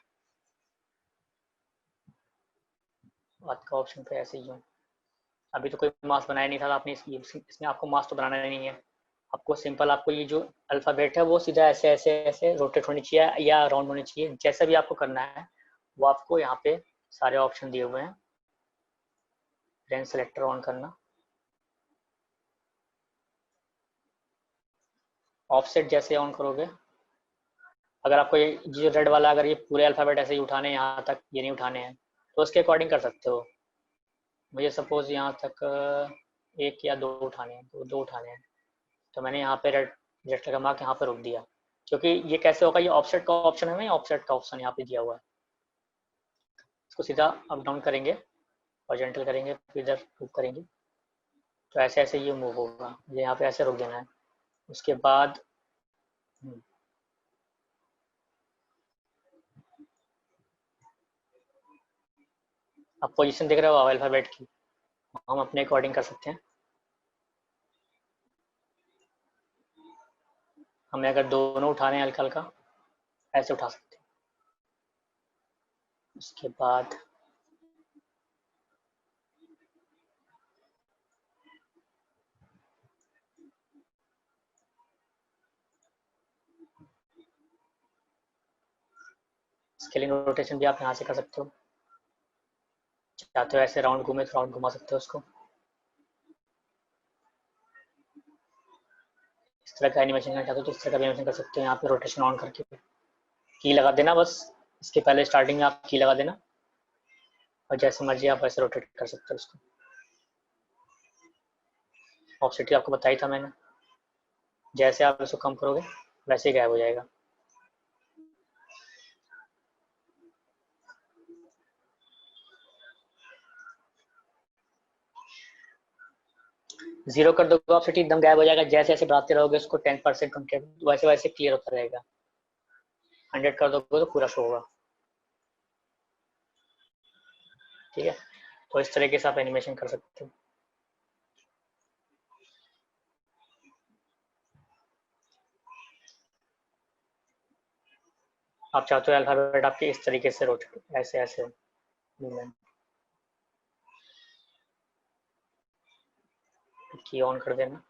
पाथ का ऑप्शन पे ऐसे ही है। अभी तो कोई मास्क बनाया नहीं था, आपने इसमें आपको मास्क तो बनाना नहीं है। आपको सिंपल, आपको ये जो अल्फ़ाबेट है वो सीधा ऐसे ऐसे ऐसे रोटेट होनी चाहिए या राउंड होनी चाहिए, जैसा भी आपको करना है वो आपको यहाँ पे सारे ऑप्शन दिए हुए हैं। रेंज सेलेक्टर ऑन करना, ऑफसेट जैसे ऑन करोगे, अगर आपको ये जो रेड वाला, अगर ये पूरे अल्फ़ाबेट ऐसे ही उठाने हैं, यहाँ तक ये नहीं उठाने हैं, तो उसके अकॉर्डिंग कर सकते हो। मुझे सपोज यहाँ तक एक या दो उठाने हैं, तो दो उठाने हैं, तो मैंने यहाँ पे रेड रेड का मार्क यहाँ पे रोक दिया। क्योंकि ये कैसे होगा, ये ऑफसेट का ऑप्शन है ना, ऑफसेट का ऑप्शन यहाँ पे दिया हुआ है। इसको सीधा अप डाउन करेंगे, हॉरिजॉन्टल करेंगे, फिर इधर मूव करेंगे, तो ऐसे ऐसे ये मूव होगा। ये यहाँ पे ऐसे रोक देना है। उसके बाद अब पोजीशन देख रहे हो अल्फ़ाबेट की, हम अपने अकॉर्डिंग कर सकते हैं। हमें अगर दोनों उठाने हैं हल्का हल्का, ऐसे उठा सकते हैं। उसके बाद स्केलिंग रोटेशन भी आप यहाँ से कर सकते हो। चाहते हो ऐसे राउंड घूमे तो राउंड घुमा सकते हो उसको। इस तरह का एनिमेशन करना चाहते हो तो इस तरह का एनिमेशन कर सकते हो। यहाँ पे रोटेशन ऑन करके की लगा देना, बस इसके पहले स्टार्टिंग में आप की लगा देना, और जैसे मर्जी आप वैसे रोटेट कर सकते हो उसको। ऑफसेट आपको बताया था मैंने, जैसे आप इसको कम करोगे वैसे ही गायब हो जाएगा। जीरो कर दोगे ऑफसेट एकदम गायब हो जाएगा। जैसे जैसे बढ़ाते रहोगे उसको 10% वैसे वैसे क्लियर होता रहेगा। 100 कर दोगे तो पूरा शो होगा। ठीक है, तो इस तरीके से आप एनिमेशन कर सकते हो। आप चाहते हो अल्फाबेट आपके इस तरीके से रोटेट, ऐसे ऐसे मूवमेंट। की ऑन कर देना।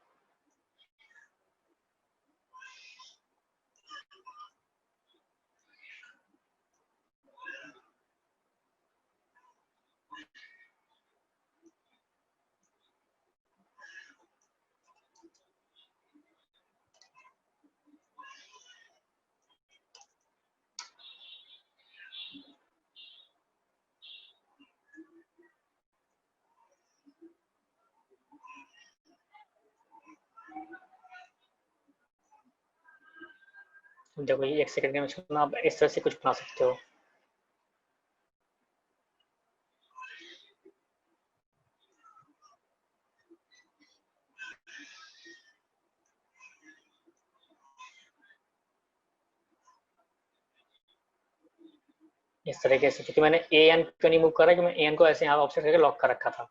देखो ये 1 सेकंड के में आप इस तरह से कुछ बना सकते हो। इस तरीके से, क्योंकि मैंने ए एन क्यों नहीं मूव कर रहा, कि मैं ए एन को ऐसे यहाँ ऑप्शन करके लॉक कर रखा था।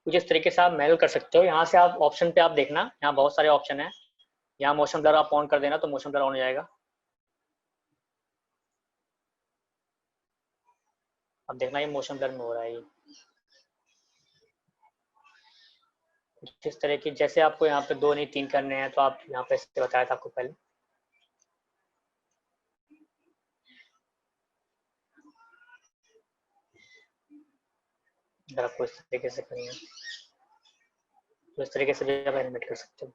कुछ इस तरीके से आप मैनुअल कर सकते हो। यहाँ से आप ऑप्शन पे आप देखना, यहाँ बहुत सारे ऑप्शन है। यहाँ मोशन ब्लर आप ऑन कर देना तो मोशन ब्लर ऑन हो जाएगा। अब देखना ये मोशन ब्लर में हो रहा है। ये जिस तरह की, जैसे आपको यहाँ पे 2 नहीं 3 करने हैं तो आप यहाँ पे ऐसे बताया था आपको पहले। अगर आपको इस तरीके से करनी है तो इस तरीके से भी आप एनिमेट कर सकते हो।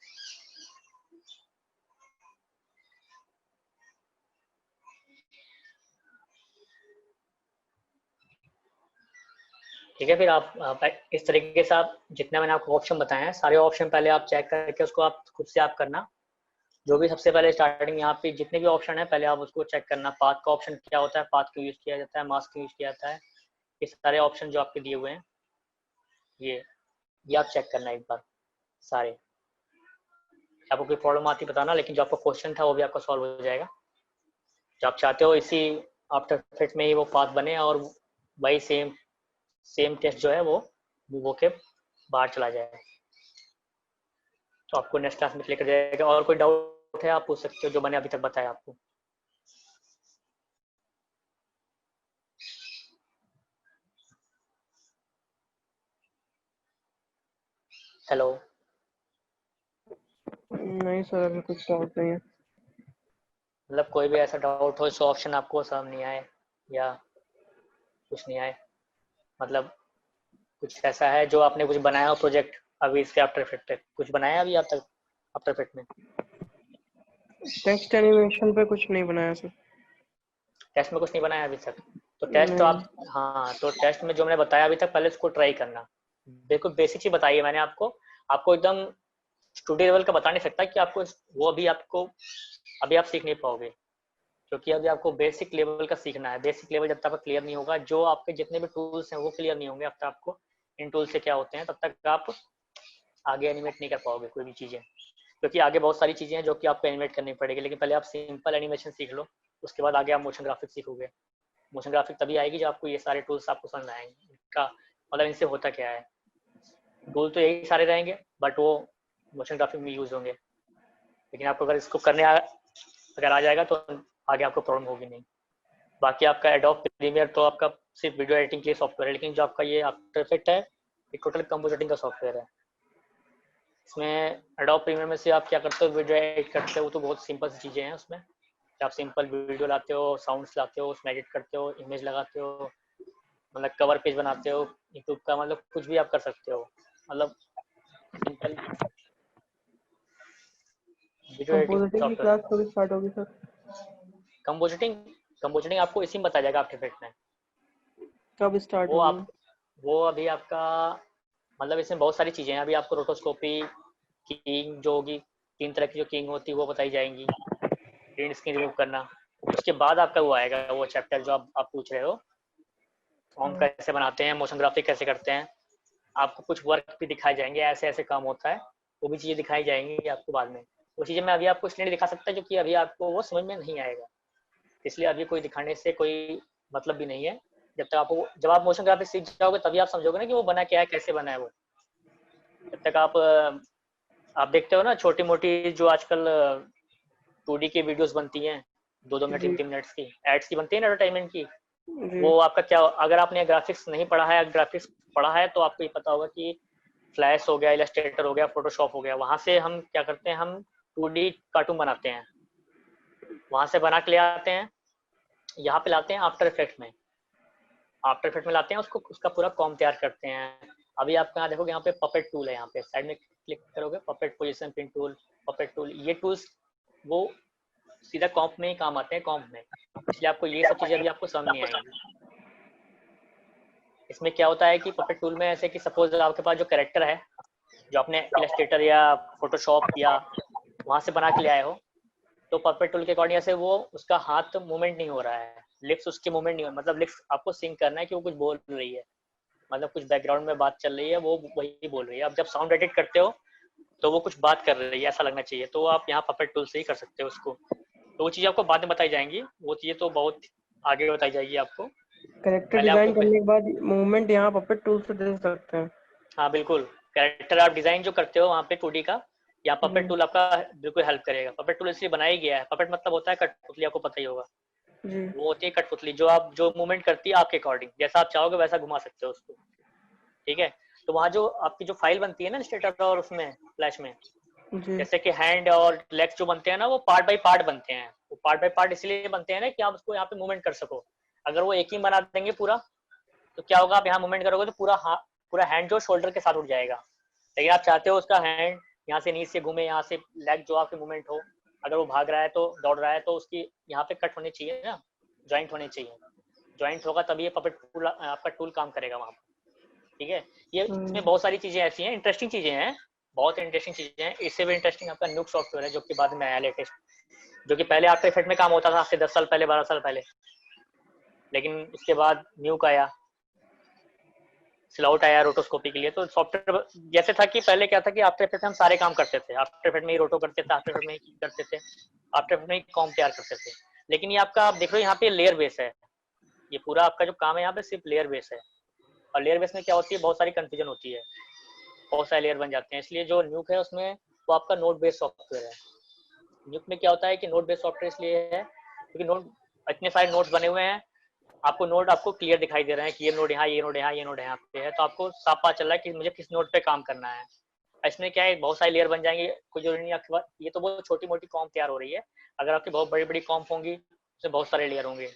ठीक है, फिर आप इस तरीके से आप जितने मैंने आपको ऑप्शन बताए हैं, सारे ऑप्शन पहले आप चेक करके उसको आप खुद से आप करना। जो भी सबसे पहले स्टार्टिंग यहाँ पे जितने भी ऑप्शन है पहले आप उसको चेक करना। पाथ का ऑप्शन क्या होता है, पाथ क्यों यूज किया जाता है, मास्क क्यों यूज किया जाता है, ये सारे ऑप्शन जो आपके दिए हुए हैं ये आप चेक करना एक बार सारे। आपको कोई प्रॉब्लम आती बताना, लेकिन जो आपका क्वेश्चन था वो भी आपका सॉल्व हो जाएगा। जो आप चाहते हो इसी आफ्टर इफेक्ट में ही वो पाथ बने और वही सेम टेस्ट जो है वो मूव के बाहर चला जाए। तो आपको नेक्स्ट क्लास में क्लियर कर जाएगा। और कोई डाउट है आप पूछ सकते हो, जो मैंने अभी तक बताया आपको। हेलो। नहीं सर, अभी कुछ डाउट नहीं है। मतलब कोई भी ऐसा डाउट हो, सो ऑप्शन आपको समझ नहीं आए या कुछ नहीं आए, मतलब कुछ ऐसा है जो आपने कुछ बनाया हो प्रोजेक्ट अभी इसके आफ्टर इफेक्ट पे, कुछ बनाया अभी आप तक आफ्टर इफेक्ट में? टेक्स्ट एनिमेशन पे कुछ नहीं बनाया सर। टेस्ट में कुछ नहीं बनाया अभी तक? तो टेस्ट तो आप, हाँ, तो टेस्ट में जो मैंने बताया अभी तक पहले उसको ट्राई करना। देखो बेसिक चीज बताई है मैंने आपको एकदम स्टूडियो लेवल का बता नहीं सकता कि आपको वो अभी आप सीख नहीं पाओगे, क्योंकि अभी आपको बेसिक लेवल का सीखना है। बेसिक लेवल जब तक आपका क्लियर नहीं होगा, जो आपके जितने भी टूल्स हैं वो क्लियर नहीं होंगे, अब तक आपको इन टूल्स से क्या होते हैं तब तक आप आगे एनिमेट नहीं कर पाओगे कोई भी चीज़ें, क्योंकि आगे बहुत सारी चीज़ें हैं जो कि आपको एनिमेट करनी पड़ेगी। लेकिन पहले आप सिंपल एनिमेशन सीख लो, उसके बाद आगे आप मोशन ग्राफिक सीखोगे। मोशन ग्राफिक तभी आएगी जब आपको ये सारे टूल्स आपको समझ में आएंगे, इनका मतलब इनसे होता क्या है। टूल तो यही सारे रहेंगे बट वो मोशन ग्राफिक में यूज होंगे, लेकिन आपको अगर इसको करने अगर आ जाएगा तो आगे आपको प्रॉब्लम होगी नहीं। बाकी आपका एडोब प्रीमियर तो आपका सिर्फ वीडियो एडिटिंग के लिए सॉफ्टवेयर है, लेकिन जो आपका ये आफ्टर इफेक्ट है ये टोटल कंपोजिटिंग का सॉफ्टवेयर है। इसमें एडोब प्रीमियर में से आप क्या करते हो, वीडियो एडिट करते हो, तो बहुत सिंपल सी चीज़ें हैं उसमें। आप सिंपल वीडियो लाते हो, साउंड्स लाते हो, उसमें एडिट करते हो, इमेज लगाते हो, मतलब कवर पेज बनाते हो यूट्यूब का, मतलब कुछ भी आप कर सकते हो। मतलब सिंपल वीडियो एडिटिंग कंपोजिटिंग की सॉफ्टवेयर। क्लास कब स्टार्ट होगी सर? कंपोजिटिंग आपको इसी में बताया जाएगा आफ्टर इफेक्ट में। कब स्टार्ट वो होगी? आप वो अभी आपका मतलब इसमें बहुत सारी चीज़ें हैं। अभी आपको रोटोस्कोपी किंग जो होगी, 3 तरह की जो किंग होती है वो बताई जाएंगी, प्रिंट स्क्रीन रिमूव करना। उसके बाद आपका वो आएगा वो चैप्टर जो आप पूछ रहे हो, फॉर्म कैसे बनाते हैं, मोशन ग्राफिक कैसे करते हैं। आपको कुछ वर्क भी दिखाए जाएंगे, ऐसे ऐसे काम होता है, वो भी चीज़ें दिखाई जाएंगी आपको बाद में। वो चीज़ें मैं अभी आपको इसलिए नहीं दिखा सकता क्योंकि अभी आपको वो समझ में नहीं आएगा, इसलिए अभी कोई दिखाने से कोई मतलब भी नहीं है। जब आप मोशन ग्राफिक सीख जाओगे तभी आप समझोगे ना कि वो बना क्या है, कैसे बना है वो। जब तक आप देखते हो ना छोटी मोटी जो आजकल 2D की वीडियोस बनती हैं 2-2 मिनट जी 3-3 मिनट्स की, एड्स की बनती है ना एडवर्टाइजमेंट की, जी वो आपका क्या, अगर आपने ग्राफिक्स नहीं पढ़ा है, ग्राफिक्स पढ़ा है तो आपको ये पता होगा कि फ्लैश हो गया, इलस्ट्रेटर हो गया, फोटोशॉप हो गया, वहाँ से हम क्या करते हैं, हम 2D कार्टून बनाते हैं, वहाँ से बना के ले आते हैं, यहाँ पे लाते हैं आफ्टर इफेक्ट में, आफ्टर इफेक्ट में लाते हैं उसको, उसका पूरा कॉम तैयार करते हैं। अभी आप यहाँ देखोगे, यहाँ पे पपेट टूल है, यहाँ पे साइड में क्लिक करोगे, puppet position pin tool, puppet tool, ये टूल्स वो सीधा कॉम्प में ही काम आते हैं, कॉम्प में, इसलिए आपको ये सब चीज़ें अभी आपको समझ नहीं आएंगी। इसमें क्या होता है कि पपेट टूल में ऐसे कि सपोज आपके पास जो कैरेक्टर है, जो आपने इलस्ट्रेटर या फोटोशॉप या वहाँ से बना के ले आए हो, तो पपेट टूल के अकॉर्डिंग ऐसे वो उसका हाथ मूवमेंट नहीं हो रहा है, लिप्स उसके मूवमेंट नहीं हो, मतलब लिप्स आपको सिंक करना है कि वो कुछ बोल रही है, मतलब कुछ बैकग्राउंड में बात चल रही है, वो वही बोल रही है। अब जब साउंड एडिट करते हो तो वो कुछ बात कर रही है ऐसा लगना चाहिए, तो आप यहाँ पपेट टूल से ही कर सकते हो उसको। तो वो चीज़ आपको बाद में बताई जाएंगी, वो चीज़ें तो बहुत आगे बताई जाएगी आपको। कैरेक्टर पहले डिजाइन आपको करने के बाद मूवमेंट यहाँ पपेट टूल से दे सकते हैं। हाँ बिल्कुल, कैरेक्टर आप डिजाइन जो करते हो वहाँ पे 2D का, या पपेट जी टूल आपका बिल्कुल हेल्प करेगा। पपेट टूल इसलिए बनाया गया है, पपेट मतलब होता है कठपुतली, आपको पता ही होगा, जी वो होती है कठपुतली, जो आप जो मूवमेंट करती है आपके अकॉर्डिंग, जैसा आप चाहोगे वैसा घुमा सकते हो उसको, ठीक है। तो वहाँ जो आपकी जो फाइल बनती है ना स्टेटर और उसमें फ्लैश में, जी जैसे कि हैंड और लेग्स जो बनते हैं ना, वो पार्ट बाय पार्ट बनते हैं, वो पार्ट बाय पार्ट इसलिए बनते हैं ना कि आप उसको यहाँ पे मूवमेंट कर सको। अगर वो एक ही बना देंगे पूरा, तो क्या होगा, आप यहाँ मूवमेंट करोगे तो पूरा हैंड जो शोल्डर के साथ उठ जाएगा। लेकिन आप चाहते हो उसका हैंड यहाँ से नीचे से घूमे, यहाँ से लेग जो आपके मूवमेंट हो, अगर वो भाग रहा है तो दौड़ रहा है तो उसकी यहाँ पे कट होनी चाहिए ना, ज्वाइंट होने चाहिए, ज्वाइंट होगा तभी ये पपेट टूल आपका टूल काम करेगा वहाँ पर, ठीक है। ये इसमें बहुत सारी चीजें ऐसी हैं, इंटरेस्टिंग चीजें हैं, बहुत इंटरेस्टिंग चीजें हैं। इससे भी इंटरेस्टिंग आपका न्यूक सॉफ्टवेयर है, जो कि बाद में आया लेटेस्ट, जो कि पहले आफ्टर इफेक्ट में काम होता था आज से 10 साल पहले, 12 साल पहले, लेकिन उसके बाद न्यूक आया, स्लाउट आया रोटोस्कोपी के लिए। तो सॉफ्टवेयर जैसे था कि पहले क्या था कि आफ्टर इफेक्ट में हम सारे काम करते थे, आफ्टर इफेक्ट में ही रोटो करते थे, आफ्टर इफेक्ट में ही करते थे, आफ्टर इफेक्ट में ही कॉम तैयार करते थे। लेकिन ये आपका आप देख रहे हो यहाँ पे लेयर बेस है, ये पूरा आपका जो काम है यहाँ पे सिर्फ लेयर बेस है, और लेयर बेस में क्या होती है, बहुत सारी कंफ्यूजन होती है, बहुत सारे लेयर बन जाते हैं। इसलिए जो न्यूक है उसमें वो आपका नोड बेस्ड सॉफ्टवेयर है। न्यूक में क्या होता है कि नोड बेस्ड सॉफ्टवेयर इसलिए है क्योंकि नोड, इतने सारे नोड्स बने हुए हैं, आपको नोड आपको क्लियर दिखाई दे रहे हैं कि ये नोड यहाँ, ये नोड यहाँ, ये नोड यहाँ पे है, तो आपको साफ पता चल रहा है कि मुझे किस नोड पे काम करना है। इसमें क्या है, बहुत सारी लेयर बन जाएंगी, कोई जरूरी नहीं आपके पास, ये तो बहुत छोटी मोटी कॉम तैयार हो रही है। अगर आपकी बहुत बड़ी बड़ी कॉम होंगी उसमें बहुत सारे लेयर होंगे,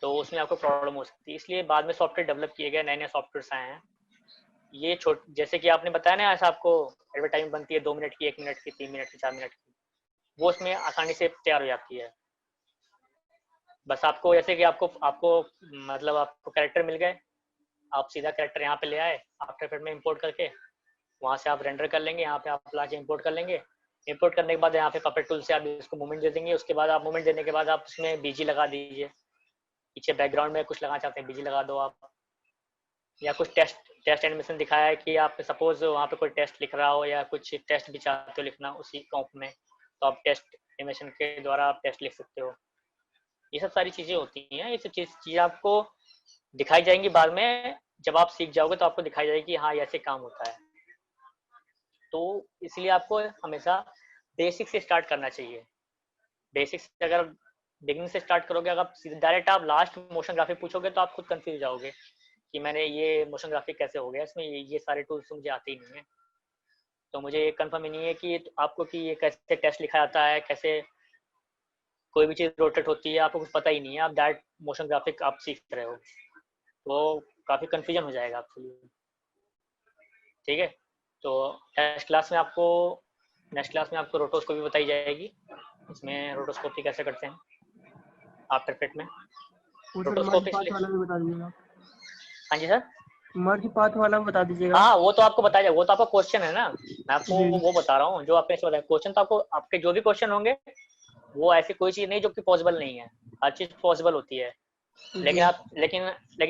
तो उसमें आपको प्रॉब्लम हो सकती है। इसलिए बाद में सॉफ्टवेयर डेवलप किए गए, नए नए सॉफ्टवेयर आए हैं। ये जैसे कि आपने बताया ना, ऐसा आपको एडवर्टाइजमेंट बनती है 2 मिनट की, 1 मिनट की, 3 मिनट की, 4 मिनट की, वो उसमें आसानी से तैयार हो जाती है। बस आपको जैसे कि आपको आपको मतलब आपको कैरेक्टर मिल गए, आप सीधा कैरेक्टर यहाँ पे ले आए, आफ्टर इफेक्ट में इंपोर्ट करके वहाँ से आप रेंडर कर लेंगे, यहाँ पे आप ला के इंपोर्ट कर लेंगे। इंपोर्ट करने के बाद यहाँ पे पपेट टूल से आप इसको मूवमेंट दे देंगे, उसके बाद आप मूवमेंट देने के बाद आप उसमें बीजी लगा दीजिए, पीछे बैकग्राउंड में कुछ लगाना चाहते हैं बीजी लगा दो आप, या कुछ टेस्ट एनिमेशन दिखाया है कि आप सपोज वहाँ पे कोई टेस्ट लिख रहा हो या कुछ टेस्ट भी चाहते हो लिखना उसी कॉम्प में, तो आप टेस्ट एनिमेशन के द्वारा आप टेस्ट लिख सकते हो। ये सब सारी चीज़ें होती हैं, ये सब चीज़ें आपको दिखाई जाएंगी बाद में, जब आप सीख जाओगे तो आपको दिखाई जाएगी हाँ ऐसे काम होता है। तो इसलिए आपको हमेशा बेसिक से स्टार्ट करना चाहिए। बेसिक से अगर बिगिनिंग से स्टार्ट करोगे, अगर डायरेक्ट आप लास्ट मोशन ग्राफिक पूछोगे तो आप खुद कंफ्यूज जाओगे कि मैंने ये मोशन ग्राफिक कैसे हो गया, इसमें ये सारे टूल्स मुझे आते ही नहीं है, तो मुझे ये कंफर्म ही नहीं है कि आपको कि ये कैसे टेस्ट लिखा जाता है, कैसे कोई भी चीज़ रोटेट होती है, आपको कुछ पता ही नहीं है, आप डायरेक्ट मोशन ग्राफिक आप सीख रहे हो, तो काफ़ी कंफ्यूजन हो जाएगा आपके लिए, ठीक है। तो नेक्स्ट क्लास में आपको रोटोस्कोपी बताई जाएगी, इसमें रोटोस्कोपी कैसे करते हैं आफ्टर इफेक्ट में। वो सर मर्ज रोटोस्कोपी पाथ वाला भी बता दीजिएगा, हाँ जी सर, मर्ज पाथ वाला बता दीजिएगा। हाँ वो तो आपको बताया, वो तो आपका क्वेश्चन है ना, मैं आपको जी वो बता रहा हूँ जो आपने इसमें बताया। क्वेश्चन तो आपको, आपके जो भी क्वेश्चन होंगे वो ऐसी कोई चीज़ नहीं जो कि पॉसिबल नहीं है, हर चीज़ पॉसिबल होती है। जी लेकिन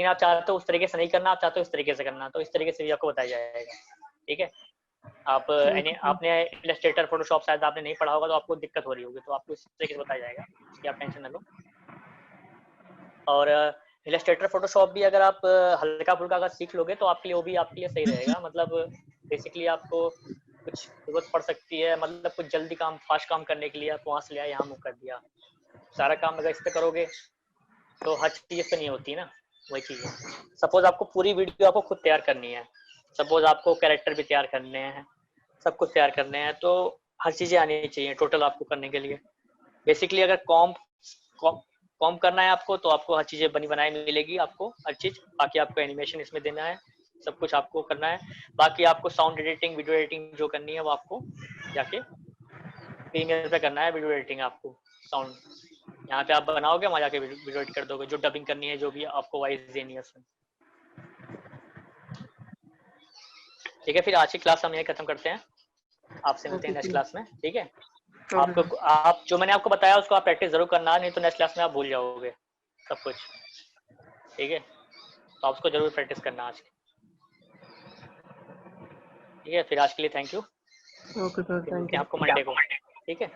आप चाहते हो उस तरीके से नहीं करना, आप चाहते हो इस तरीके से करना, तो इस तरीके से भी आपको बताया जाएगा, ठीक है। आपने इलस्ट्रेटर फोटोशॉप शायद आपने नहीं पढ़ा होगा, तो आपको दिक्कत हो रही होगी, तो आपको इस तरीके से बताया जाएगा, इसकी आप टेंशन न लो। और इलस्ट्रेटर फोटोशॉप भी अगर आप हल्का फुल्का अगर सीख लोगे तो आपके लिए वो भी आपके लिए सही रहेगा। मतलब बेसिकली आपको कुछ जरूरत पड़ सकती है, मतलब कुछ जल्दी काम, फास्ट काम करने के लिए आप वहाँ से ले आए, यहाँ मूव कर दिया। सारा काम अगर इस पे करोगे तो हर चीज़ इस पे नहीं होती ना, वही चीज़ है। सपोज आपको पूरी वीडियो आपको खुद तैयार करनी है, सपोज आपको कैरेक्टर भी तैयार करने हैं, सब कुछ तैयार करने हैं, तो हर चीज़ें आनी चाहिए टोटल आपको करने के लिए। बेसिकली अगर कॉम करना है आपको, तो आपको हर चीज़ें बनी बनाई मिलेगी आपको, हर चीज़। बाकी आपको एनिमेशन इसमें देना है, सब कुछ आपको करना है। बाकी आपको साउंड एडिटिंग, वीडियो एडिटिंग जो करनी है वो आपको जाके प्रीमियर पे करना है। वीडियो एडिटिंग आपको साउंड यहाँ पे आप बनाओगे, वहाँ जाके वीडियो एडिट कर दोगे, जो डबिंग करनी है, जो भी आपको वॉइस देनी है उसमें। ठीक है, फिर आज की क्लास हम यही खत्म करते हैं, आपसे मिलते हैं ओके नेक्स्ट सर। क्लास में। ठीक है, ओके आपको सर। आप जो मैंने आपको बताया उसको आप प्रैक्टिस जरूर करना, नहीं तो नेक्स्ट क्लास में आप भूल जाओगे सब कुछ। ठीक है, तो आप उसको जरूर प्रैक्टिस करना आज। ठीक है, फिर आज के लिए थैंक यू। ओके सर, फिर थैंक मिलते हैं यू। आपको मंडे को। ठीक है।